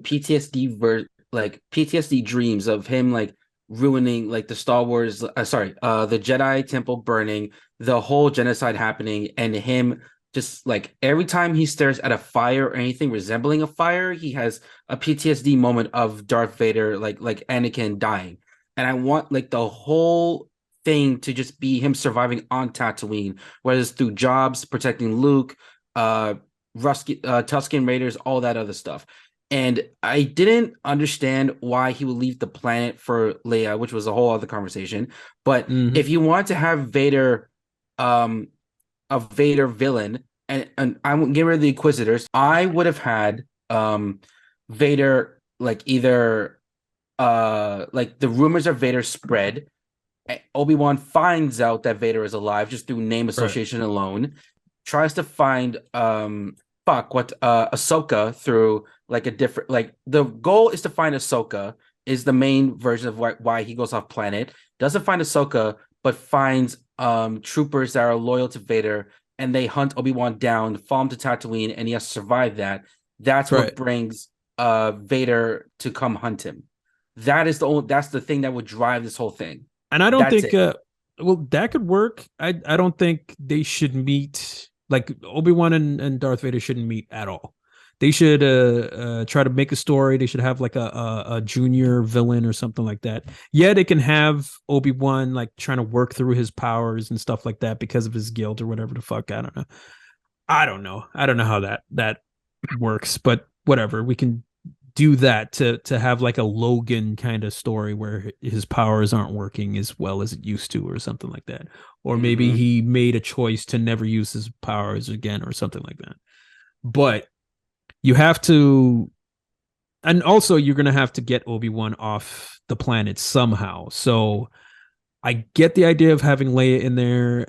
Speaker 2: like PTSD dreams of him like ruining like the Star Wars the Jedi temple burning, the whole genocide happening and him just like every time he stares at a fire or anything resembling a fire, he has a PTSD moment of Darth Vader, like Anakin dying, and I want like the whole thing to just be him surviving on Tatooine, whether it's through jobs, protecting Luke, uh, Tusken Raiders, all that other stuff. And I didn't understand why he would leave the planet for Leia, which was a whole other conversation. But
Speaker 1: Mm-hmm.
Speaker 2: if you want to have Vader, um, a Vader villain, and I would get rid of the Inquisitors, I would have had Vader like either like the rumors of Vader spread. Obi-Wan finds out that Vader is alive just through name
Speaker 1: Right.
Speaker 2: association alone. Tries to find Ahsoka through like a different like the goal is to find Ahsoka is the main version of why he goes off planet. Doesn't find Ahsoka, but finds troopers that are loyal to Vader and they hunt Obi-Wan down, fall him to Tatooine, and he has to survive that. That's what
Speaker 1: Right.
Speaker 2: brings Vader to come hunt him. That's the thing that would drive this whole thing.
Speaker 1: And I don't
Speaker 2: That's
Speaker 1: think
Speaker 2: it.
Speaker 1: well that could work. I don't think they should meet, like Obi-Wan and Darth Vader shouldn't meet at all. They should try to make a story. They should have like a junior villain or something like that. Yeah, they can have Obi-Wan like trying to work through his powers and stuff like that because of his guilt or whatever the fuck. I don't know. I don't know how that works, but whatever. We can do that to have like a Logan kind of story where his powers aren't working as well as it used to or something like that. Or maybe
Speaker 2: Mm-hmm.
Speaker 1: he made a choice to never use his powers again or something like that. But you have to, and also you're going to have to get Obi-Wan off the planet somehow. So I get the idea of having Leia in there.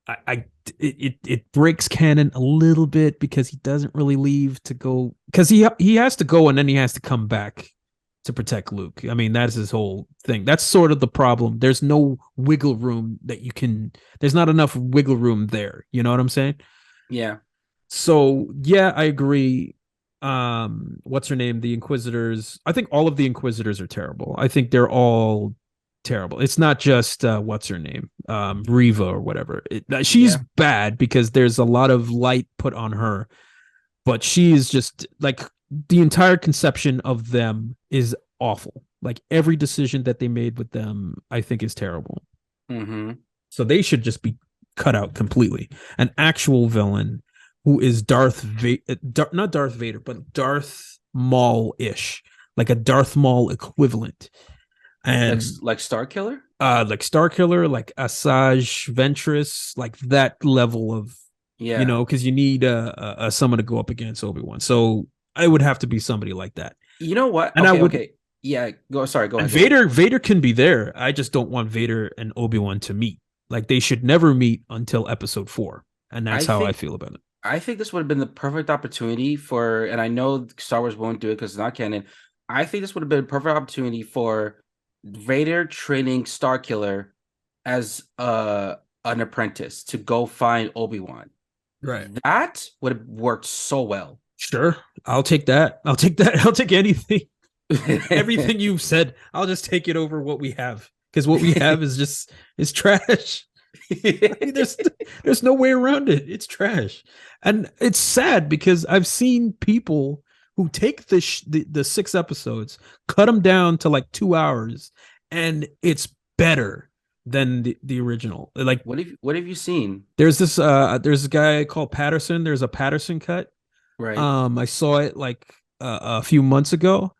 Speaker 1: I it breaks canon a little bit because he doesn't really leave to go, because he has to go and then he has to come back to protect Luke. I mean, that's his whole thing. That's sort of the problem. There's no wiggle room that you can. There's not enough wiggle room there. You know what I'm saying?
Speaker 2: Yeah.
Speaker 1: So yeah, I agree. What's her name? The Inquisitors. I think all of the Inquisitors are terrible. I think they're all terrible. It's not just what's her name, Riva or whatever. She's
Speaker 2: Yeah.
Speaker 1: bad because there's a lot of light put on her, but she is just like the entire conception of them is awful. Like every decision that they made with them, I think is terrible.
Speaker 2: Mm-hmm.
Speaker 1: So they should just be cut out completely. An actual villain who is not Darth Vader, but Darth Maul ish, like a Darth Maul equivalent, and
Speaker 2: Like Star Killer?
Speaker 1: like Starkiller, like Asajj Ventress, like that level of,
Speaker 2: Yeah.
Speaker 1: because you need someone to go up against Obi-Wan. So I would have to be somebody like that,
Speaker 2: You know what?
Speaker 1: and I
Speaker 2: Okay,
Speaker 1: would.
Speaker 2: okay. Yeah, go sorry, go
Speaker 1: And
Speaker 2: ahead, go ahead.
Speaker 1: Vader can be there. I just don't want Vader and Obi-Wan to meet. Like they should never meet until episode 4. And that's
Speaker 2: I
Speaker 1: how I
Speaker 2: think
Speaker 1: feel about it.
Speaker 2: I think this would have been the perfect opportunity for, and I know Star Wars won't do it because it's not canon. I think this would have been a perfect opportunity for Vader training Starkiller as an apprentice to go find Obi-Wan.
Speaker 1: Right.
Speaker 2: That would have worked so well.
Speaker 1: Sure. I'll take that. I'll take that. I'll take anything. Everything you've said. I'll just take it over what we have. Because what we have is trash. I mean, there's no way around it. It's trash. And it's sad because I've seen people who take the 6 episodes, cut them down to like 2 hours, and it's better than the original. Like
Speaker 2: what have you seen?
Speaker 1: there's a guy called Patterson. There's a Patterson cut.
Speaker 2: Right.
Speaker 1: I saw it like a few months ago,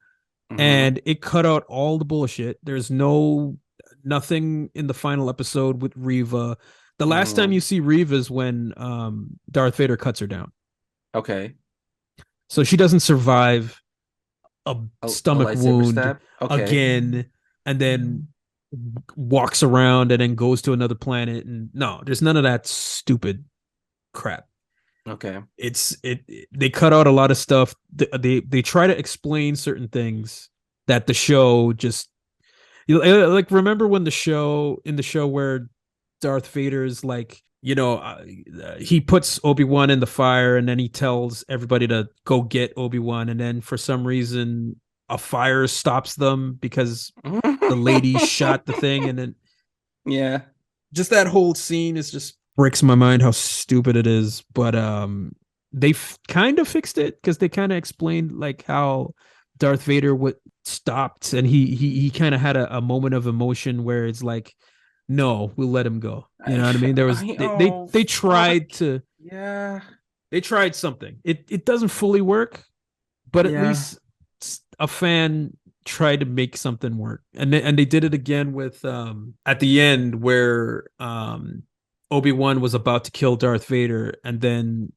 Speaker 2: Mm-hmm.
Speaker 1: and it cut out all the bullshit. There's nothing in the final episode with Riva. The last time
Speaker 2: Mm-hmm.
Speaker 1: you see Riva is when Darth Vader cuts her down.
Speaker 2: Okay.
Speaker 1: So she doesn't survive a
Speaker 2: A
Speaker 1: stomach
Speaker 2: lightsaber
Speaker 1: wound
Speaker 2: stab. Okay.
Speaker 1: again and then walks around and then goes to another planet. And no, there's none of that stupid crap.
Speaker 2: Okay.
Speaker 1: They cut out a lot of stuff. They try to explain certain things that the show just, like, remember when the show where Darth Vader's like, he puts Obi-Wan in the fire and then he tells everybody to go get Obi-Wan, and then for some reason a fire stops them because the lady shot the thing, and then
Speaker 2: Yeah.
Speaker 1: just that whole scene is just breaks my mind how stupid it is. But they kind of fixed it because they kind of explained like how Darth Vader would stopped, and he kind of had a moment of emotion where it's like, no, we'll let him go. You know what I mean? There was
Speaker 2: Oh
Speaker 1: they
Speaker 2: fuck.
Speaker 1: tried to
Speaker 2: Yeah.
Speaker 1: they tried something. It doesn't fully work, but at
Speaker 2: Yeah.
Speaker 1: least a fan tried to make something work. And they did it again with at the end where Obi-Wan was about to kill Darth Vader, and then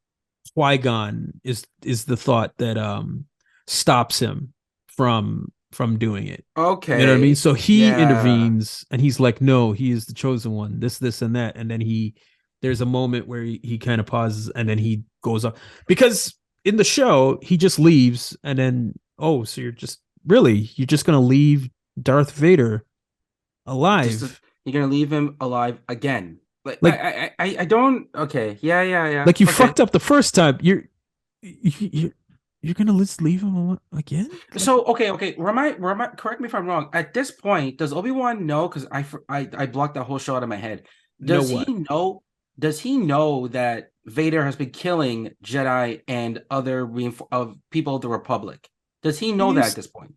Speaker 1: Qui-Gon is the thought that stops him from doing it. You know what I mean?
Speaker 2: Okay.
Speaker 1: So he
Speaker 2: Yeah.
Speaker 1: intervenes and he's like, no, he is the chosen one, this, and that. And then there's a moment where he kind of pauses and then he goes up, because in the show, he just leaves and then, oh, so you're just going to leave Darth Vader
Speaker 2: Just to,
Speaker 1: alive.
Speaker 2: you're gonna leave him alive again. Like
Speaker 1: Like,
Speaker 2: I don't. Okay. Yeah. Yeah. Yeah.
Speaker 1: like you
Speaker 2: Okay.
Speaker 1: fucked up the first time. You're going to just leave him alone again? Like,
Speaker 2: So okay. Okay. Correct me if I'm wrong. At this point, does Obi-Wan know? Because I blocked that whole show out of my head.
Speaker 1: know
Speaker 2: Does he
Speaker 1: what?
Speaker 2: know? Does he know that Vader has been killing Jedi and other of people of the Republic? Does he
Speaker 1: He
Speaker 2: know
Speaker 1: knew
Speaker 2: that at this point?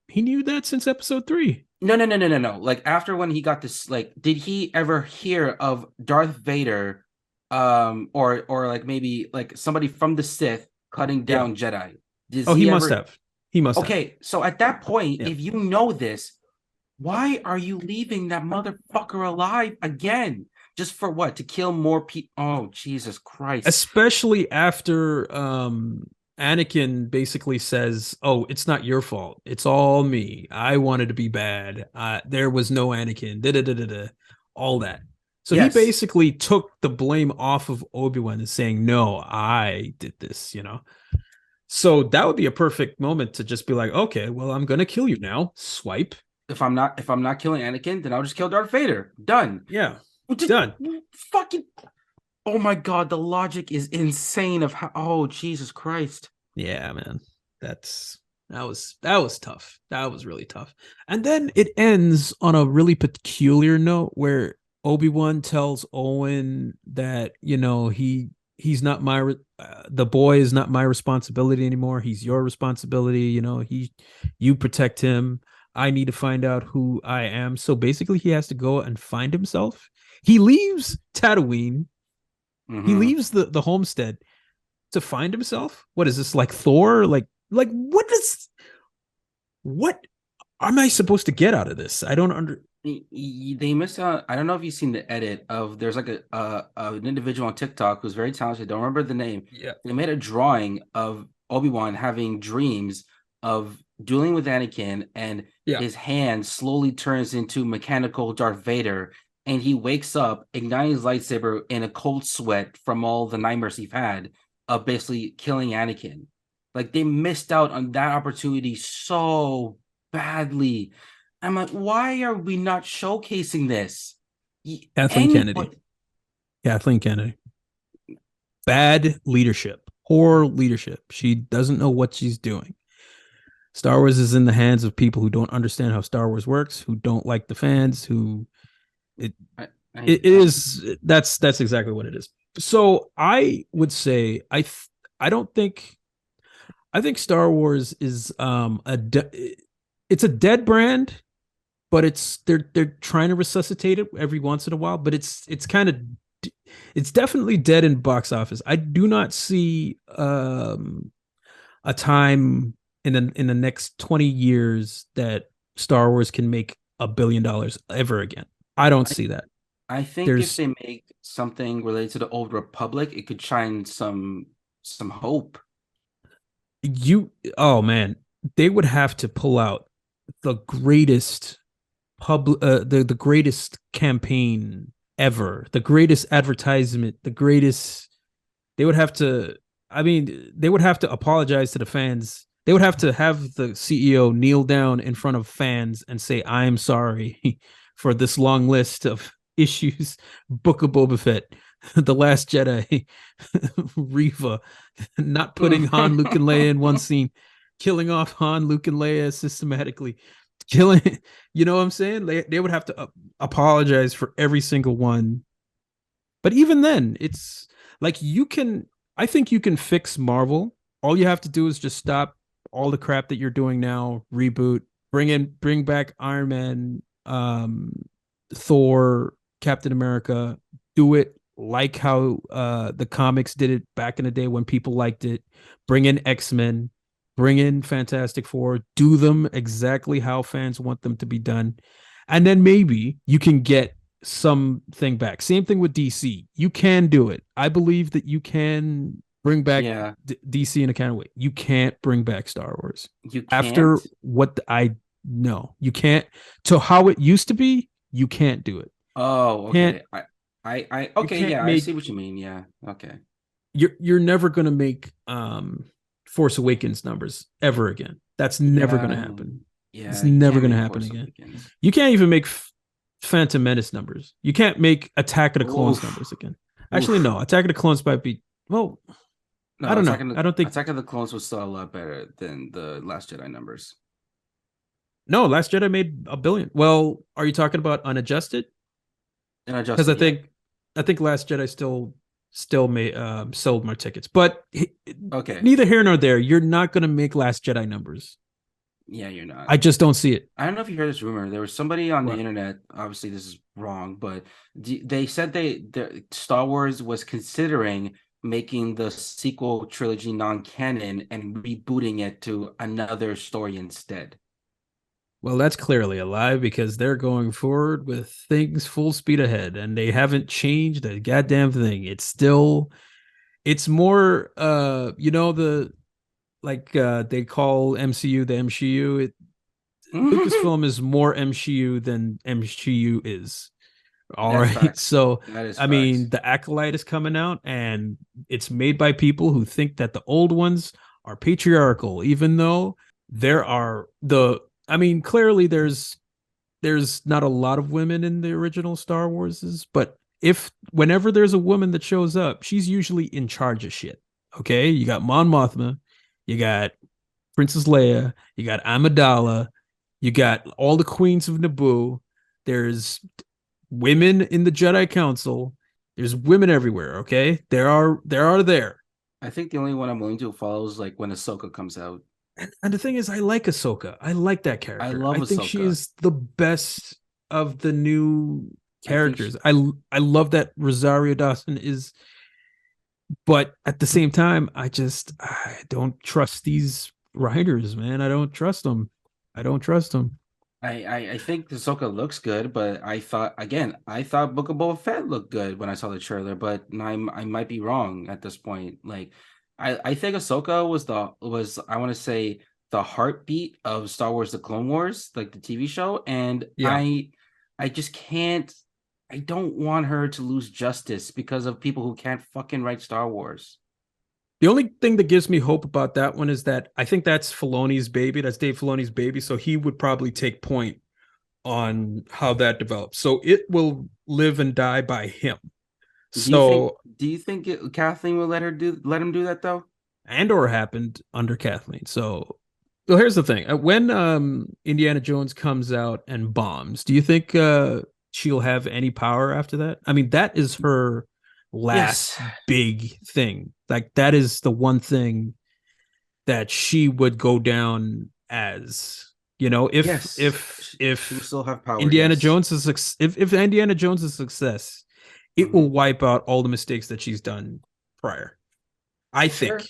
Speaker 1: he knew that since episode 3.
Speaker 2: No, no, no, no, no, no. Like after when he got this, like, did he ever hear of Darth Vader, or like maybe like somebody from the Sith cutting
Speaker 1: Yeah.
Speaker 2: down Jedi? Does
Speaker 1: Oh, he
Speaker 2: he
Speaker 1: must
Speaker 2: ever?
Speaker 1: have. He must have.
Speaker 2: Okay, so at that point,
Speaker 1: Yeah.
Speaker 2: if you know this, why are you leaving that motherfucker alive again? Just for what? To kill more people? Oh, Jesus Christ!
Speaker 1: Especially after Anakin basically says, "Oh, it's not your fault. It's all me. I wanted to be bad. There was no Anakin." Da, da, da, da, da, all that. So he
Speaker 2: Yes,
Speaker 1: basically took the blame off of Obi-Wan and saying, "No, I did this." So that would be a perfect moment to just be like, "Okay, well, I'm gonna kill you now." Swipe.
Speaker 2: if I'm not killing Anakin, then I'll just kill Darth Vader. Done.
Speaker 1: Yeah.
Speaker 2: Just
Speaker 1: Done.
Speaker 2: fucking Oh my God, the logic is insane of how. Oh, Jesus Christ.
Speaker 1: Yeah, man. That was tough. That was really tough. And then it ends on a really peculiar note where Obi-Wan tells Owen that, he's not the boy is not my responsibility anymore. He's your responsibility, you protect him. I need to find out who I am. So basically he has to go and find himself. He leaves Tatooine. He
Speaker 2: Hmm.
Speaker 1: leaves the homestead to find himself. What is this, like Thor? Like what am I supposed to get out of this? I don't under
Speaker 2: They missed out. I don't know if you've seen the edit of there's like an individual on TikTok who's very talented. Don't remember the name.
Speaker 1: Yeah.
Speaker 2: They made a drawing of Obi-Wan having dreams of dueling with Anakin, and
Speaker 1: Yeah.
Speaker 2: his hand slowly turns into mechanical Darth Vader, and he wakes up, igniting his lightsaber in a cold sweat from all the nightmares he've had of basically killing Anakin. Like they missed out on that opportunity so badly. I'm like, why are we not showcasing this?
Speaker 1: Kathleen Kennedy.
Speaker 2: Anybody?
Speaker 1: Kathleen Kennedy. Bad leadership. Poor leadership. She doesn't know what she's doing. Star Wars is in the hands of people who don't understand how Star Wars works, who don't like the fans, who it
Speaker 2: I, I,
Speaker 1: it is that's exactly what it is. So I would say I don't think I think Star Wars is it's a dead brand, but they're trying to resuscitate it every once in a while, but it's kind of it's definitely dead in box office. I do not see a time in the next 20 years that Star Wars can make $1 billion ever again. I don't
Speaker 2: I
Speaker 1: see that.
Speaker 2: I think if
Speaker 1: There's
Speaker 2: they make something related to the Old Republic, it could shine some hope.
Speaker 1: you oh man, they would have to pull out the greatest the greatest campaign ever, the greatest advertisement, the greatest. They would have to. I mean, they would have to apologize to the fans. They would have to have the CEO kneel down in front of fans and say, "I'm sorry for this long list of issues." Book of Boba Fett, The Last Jedi, Riva, not putting Han, Luke, and Leia in one scene, killing off Han, Luke, and Leia systematically, killing. You know what I'm saying? They would have to apologize for every single one. But even then, it's like you can. I think you can fix Marvel. All you have to do is just stop all the crap that you're doing now. Reboot, bring back Iron Man, Thor, Captain America. Do it like how the comics did it back in the day when people liked it. Bring in X-Men, bring in Fantastic Four. Do them exactly how fans want them to be done, and then maybe you can get something back. Same thing with DC. You can do it. I believe that you can bring back
Speaker 2: Yeah,
Speaker 1: DC in a kind of way. You can't bring back Star Wars
Speaker 2: you
Speaker 1: after
Speaker 2: can't.
Speaker 1: what I know. You can't. To how it used to be, you can't do it.
Speaker 2: Oh,
Speaker 1: Can't
Speaker 2: okay.
Speaker 1: you
Speaker 2: Okay,
Speaker 1: can't
Speaker 2: yeah, I see
Speaker 1: make
Speaker 2: what you mean. Yeah, okay.
Speaker 1: you're never gonna make Force Awakens numbers ever again. That's never gonna
Speaker 2: Yeah,
Speaker 1: happen. It's
Speaker 2: yeah, you
Speaker 1: never
Speaker 2: can't
Speaker 1: gonna
Speaker 2: make
Speaker 1: happen
Speaker 2: Force
Speaker 1: again.
Speaker 2: Awakens.
Speaker 1: You can't even make Phantom Menace numbers. You can't make Attack of the Clones
Speaker 2: Oof,
Speaker 1: numbers again. Actually,
Speaker 2: oof.
Speaker 1: no. Attack of the Clones might be. Well, I
Speaker 2: No,
Speaker 1: don't know. I don't think.
Speaker 2: Attack of the Clones was still a lot better than the Last Jedi numbers.
Speaker 1: No, Last Jedi made $1 billion. Well, are you talking about unadjusted?
Speaker 2: And
Speaker 1: Because
Speaker 2: adjusted, yeah.
Speaker 1: I think Last Jedi still made sold more tickets. But
Speaker 2: Okay.
Speaker 1: neither here nor there. You're not going to make Last Jedi numbers.
Speaker 2: Yeah, you're not.
Speaker 1: I just don't see it.
Speaker 2: I don't know if you heard this rumor. There was somebody on the
Speaker 1: What?
Speaker 2: internet. Obviously, this is wrong, but they said Star Wars was considering making the sequel trilogy non-canon and rebooting it to another story instead.
Speaker 1: Well, that's clearly a lie because they're going forward with things full speed ahead, and they haven't changed a goddamn thing. It's more the they call MCU the MCU. Lucasfilm is more MCU than MCU is. All
Speaker 2: That's
Speaker 1: right.
Speaker 2: facts.
Speaker 1: So,
Speaker 2: That is
Speaker 1: I mean,
Speaker 2: facts.
Speaker 1: the Acolyte is coming out and it's made by people who think that the old ones are patriarchal, even though there are I mean, clearly there's not a lot of women in the original Star Warses, but if whenever there's a woman that shows up, she's usually in charge of shit. Okay, you got Mon Mothma, you got Princess Leia, you got Amidala, you got all the queens of Naboo. There's women in the Jedi Council. There's women everywhere. Okay, there are there.
Speaker 2: I think the only one I'm willing to follow is like when Ahsoka comes out.
Speaker 1: And the thing is, I like Ahsoka. I like that
Speaker 2: I
Speaker 1: character.
Speaker 2: love
Speaker 1: I think she
Speaker 2: Ahsoka.
Speaker 1: is the best of the new
Speaker 2: I think she,
Speaker 1: characters. I love that Rosario Dawson is, but at the same time, I don't trust these writers, man. I don't trust them. I don't trust them.
Speaker 2: I think Ahsoka looks good, but I thought Book of Boba Fett looked good when I saw the trailer, but I might be wrong at this point. Like, I think Ahsoka was I want to say the heartbeat of Star Wars: The Clone Wars, like the TV show, and
Speaker 1: Yeah.
Speaker 2: I just can't. I don't want her to lose justice because of people who can't fucking write Star Wars.
Speaker 1: The only thing that gives me hope about that one is that I think that's Filoni's baby. That's Dave Filoni's baby. So he would probably take point on how that develops. So it will live and die by him. So
Speaker 2: Do you think Kathleen will let him do that though?
Speaker 1: and or happened under Kathleen. So well, here's the thing. When Indiana Jones comes out and bombs, do you think she'll have any power after that? I mean, that is her
Speaker 2: Yes.
Speaker 1: last big thing. Like that is the one thing that she would go down as, if
Speaker 2: Yes. She will
Speaker 1: if
Speaker 2: still have power.
Speaker 1: Indiana
Speaker 2: Yes.
Speaker 1: Jones is if Indiana Jones is a success, it will
Speaker 2: Hmm.
Speaker 1: wipe out all the mistakes that she's done prior. I think.
Speaker 2: Sure.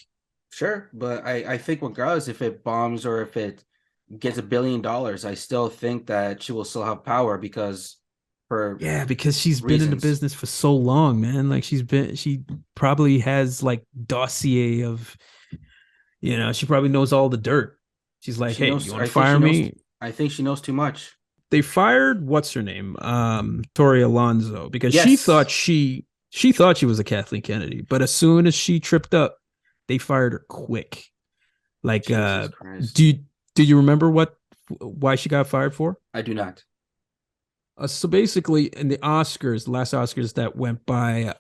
Speaker 2: Sure. But I think regardless if it bombs or if it gets $1 billion, I still think that she will still have power because for
Speaker 1: Yeah, because she's been in the
Speaker 2: reasons.
Speaker 1: business for so long, man. Like she probably has like dossier of, she probably knows all the dirt. She's like,
Speaker 2: She
Speaker 1: hey, you
Speaker 2: knows
Speaker 1: want to fire me?
Speaker 2: I think she knows too much.
Speaker 1: They fired what's her name, Tori Alonso, because
Speaker 2: Yes.
Speaker 1: she thought she was a Kathleen Kennedy, but as soon as she tripped up, they fired her quick. Like,
Speaker 2: Jesus Christ.
Speaker 1: do you remember why she got fired for?
Speaker 2: I do not.
Speaker 1: So basically, in the Oscars, the last Oscars that went by,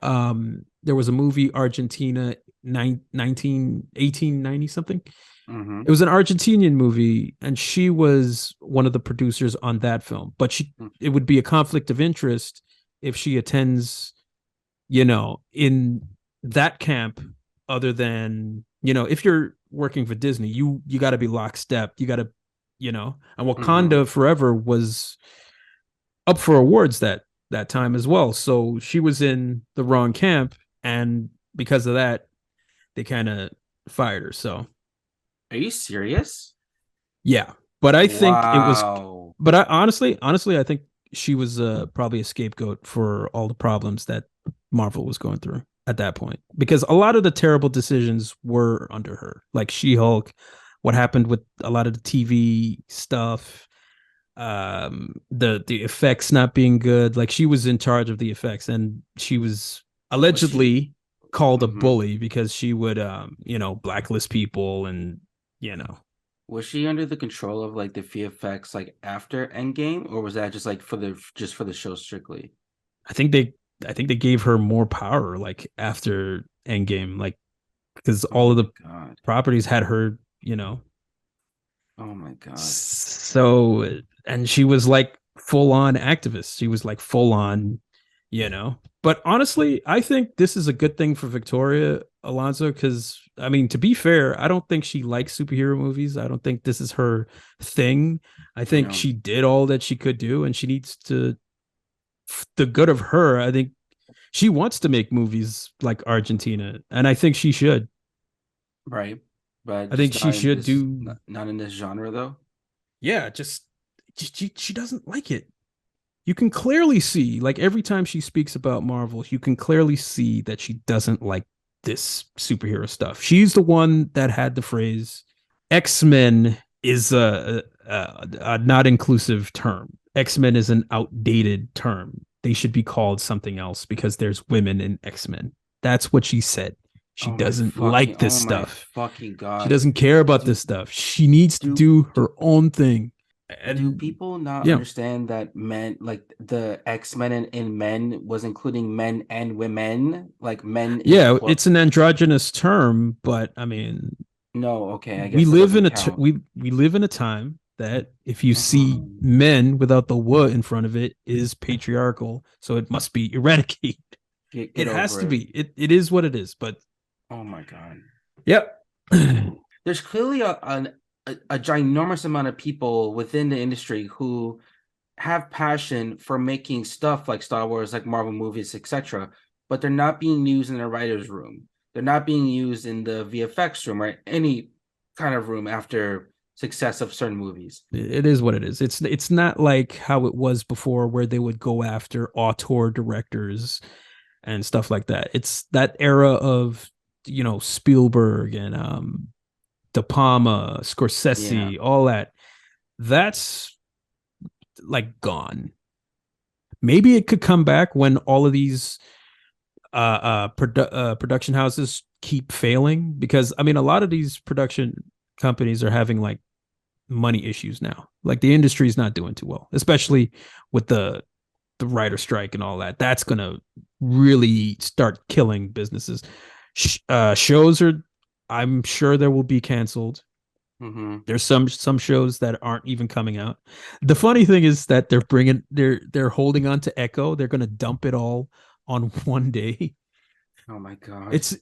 Speaker 1: there was a movie Argentina 1890 something.
Speaker 2: Hmm.
Speaker 1: It was an Argentinian movie, and she was one of the producers on that film. But it would be a conflict of interest if she attends, in that camp, other than, if you're working for Disney, you got to be lockstep. You got to, and
Speaker 2: Hmm.
Speaker 1: Wakanda Forever was up for awards that time as well. So she was in the wrong camp, and because of that, they kind of fired her. So
Speaker 2: Are you serious?
Speaker 1: yeah, but I think it was.
Speaker 2: Wow.
Speaker 1: But I honestly, I think she was probably a scapegoat for all the problems that Marvel was going through at that point, because a lot of the terrible decisions were under her, like She-Hulk, what happened with a lot of the TV stuff, the effects not being good. Like she was in charge of the effects, and she was
Speaker 2: Was she?
Speaker 1: allegedly called a
Speaker 2: Hmm.
Speaker 1: bully because she would blacklist people, and
Speaker 2: Was she under the control of like the VFX like after Endgame, or was that just like for the show strictly?
Speaker 1: I think they I think they gave her more power like after Endgame, like because
Speaker 2: Oh
Speaker 1: all of
Speaker 2: my
Speaker 1: the
Speaker 2: god.
Speaker 1: properties had her.
Speaker 2: Oh my god.
Speaker 1: So and she was like full on activist. She was like full on. But honestly, I think this is a good thing for Victoria Alonso because I mean, to be fair, I don't think she likes superhero movies. I don't think this is her thing. I
Speaker 2: I
Speaker 1: think
Speaker 2: know.
Speaker 1: she did all that she could do, and she needs to the good of her. I think she wants to make movies like Argentina, and I think she should.
Speaker 2: Right. But
Speaker 1: I think
Speaker 2: just
Speaker 1: she should do.
Speaker 2: not in this genre though.
Speaker 1: Yeah, just she doesn't like it. You can clearly see, like every time she speaks about Marvel, you can clearly see that she doesn't like this superhero stuff. She's the one that had the phrase X-Men is a not inclusive term. X-Men is an outdated term. They should be called something else because there's women in X-Men. That's what she said. She doesn't like this
Speaker 2: Oh my
Speaker 1: stuff.
Speaker 2: fucking
Speaker 1: She
Speaker 2: god.
Speaker 1: doesn't care about
Speaker 2: Do
Speaker 1: this stuff. She needs to
Speaker 2: do
Speaker 1: do her own thing.
Speaker 2: Do
Speaker 1: And
Speaker 2: people not
Speaker 1: yeah,
Speaker 2: understand that men, like the X-Men in men, was including men and women? Like men is
Speaker 1: yeah,
Speaker 2: plural.
Speaker 1: it's an androgynous term, but I mean,
Speaker 2: No, okay, I
Speaker 1: we
Speaker 2: guess that
Speaker 1: live in
Speaker 2: doesn't
Speaker 1: a
Speaker 2: count.
Speaker 1: we live in a time that if you see
Speaker 2: Mhm.
Speaker 1: men without the "w" in front of it is patriarchal, so it must be eradicated.
Speaker 2: Get
Speaker 1: It has
Speaker 2: over
Speaker 1: to
Speaker 2: it.
Speaker 1: be. It is what it is. But
Speaker 2: Oh my God.
Speaker 1: yep.
Speaker 2: There's clearly a ginormous amount of people within the industry who have passion for making stuff like Star Wars, like Marvel movies, etc., but they're not being used in the writer's room. They're not being used in the VFX room or any kind of room after success of certain movies.
Speaker 1: It is what it is. It's not like how it was before, where they would go after auteur directors and stuff like that. It's that era of Spielberg and De Palma,
Speaker 2: Yeah.
Speaker 1: Scorsese, all that. That's like gone. Maybe it could come back when all of these production houses keep failing, because I mean a lot of these production companies are having like money issues now. Like the industry is not doing too well, especially with the writer strike and all that. That's gonna really start killing businesses. Shows are, I'm sure, there will be canceled.
Speaker 2: Mm-hmm.
Speaker 1: There's some shows that aren't even coming out. The funny thing is that they're holding on to Echo. They're gonna dump it all on one day.
Speaker 2: Oh my God.
Speaker 1: It's,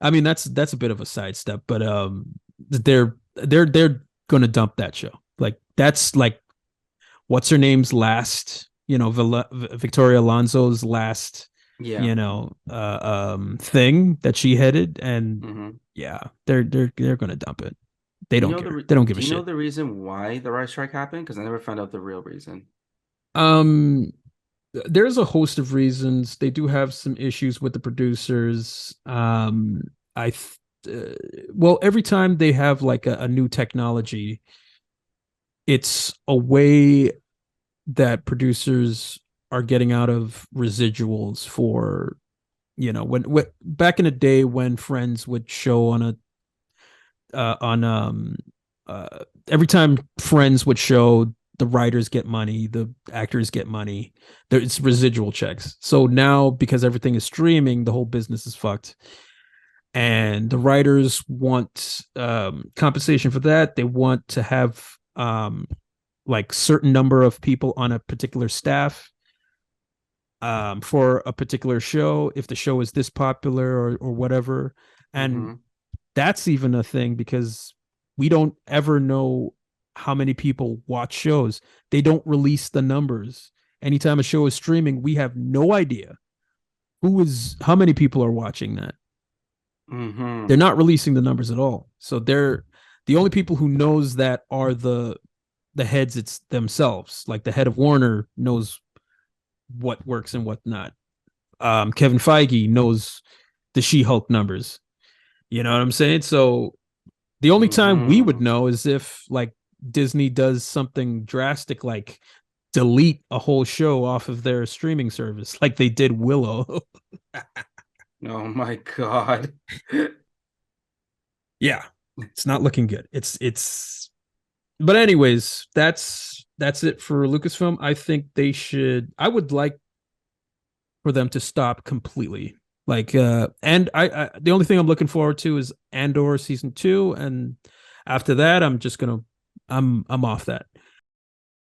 Speaker 1: I mean, that's a bit of a sidestep, but they're gonna dump that show. Like that's like what's her name's last, Victoria Alonso's last,
Speaker 2: Yeah.
Speaker 1: thing that she headed, and
Speaker 2: Mm-hmm.
Speaker 1: yeah, they're gonna dump it. They don't care. They don't give
Speaker 2: Do
Speaker 1: a
Speaker 2: you know
Speaker 1: shit.
Speaker 2: the reason why the rice strike happened? Because I never found out the real reason.
Speaker 1: Um, there's a host of reasons. They do have some issues with the producers. I, uh, well, every time they have like a new technology, it's a way that producers are getting out of residuals for, when back in the day when Friends would show on a on every time Friends would show, the writers get money, the actors get money. There's residual checks. So now, because everything is streaming, the whole business is fucked, and the writers want compensation for that. They want to have like certain number of people on a particular staff for a particular show, if the show is this popular, or whatever. And
Speaker 2: Mm-hmm.
Speaker 1: that's even a thing because we don't ever know how many people watch shows. They don't release the numbers. Anytime a show is streaming, we have no idea how many people are watching that.
Speaker 2: Mm-hmm.
Speaker 1: They're not releasing the numbers at all. So the only people who knows that are the heads, it's themselves. Like the head of Warner knows what works and what not. Kevin Feige knows the She-Hulk numbers. You know what I'm saying? So the only time we would
Speaker 2: Mm-hmm.
Speaker 1: know is if like Disney does something drastic, like delete a whole show off of their streaming service, like they did Willow.
Speaker 2: Oh my God.
Speaker 1: Yeah, it's not looking good. It's. But anyways, that's it for Lucasfilm. I think they should. I would like for them to stop completely. Like, and I the only thing I'm looking forward to is Andor season 2, and after that, I'm just gonna, I'm off that.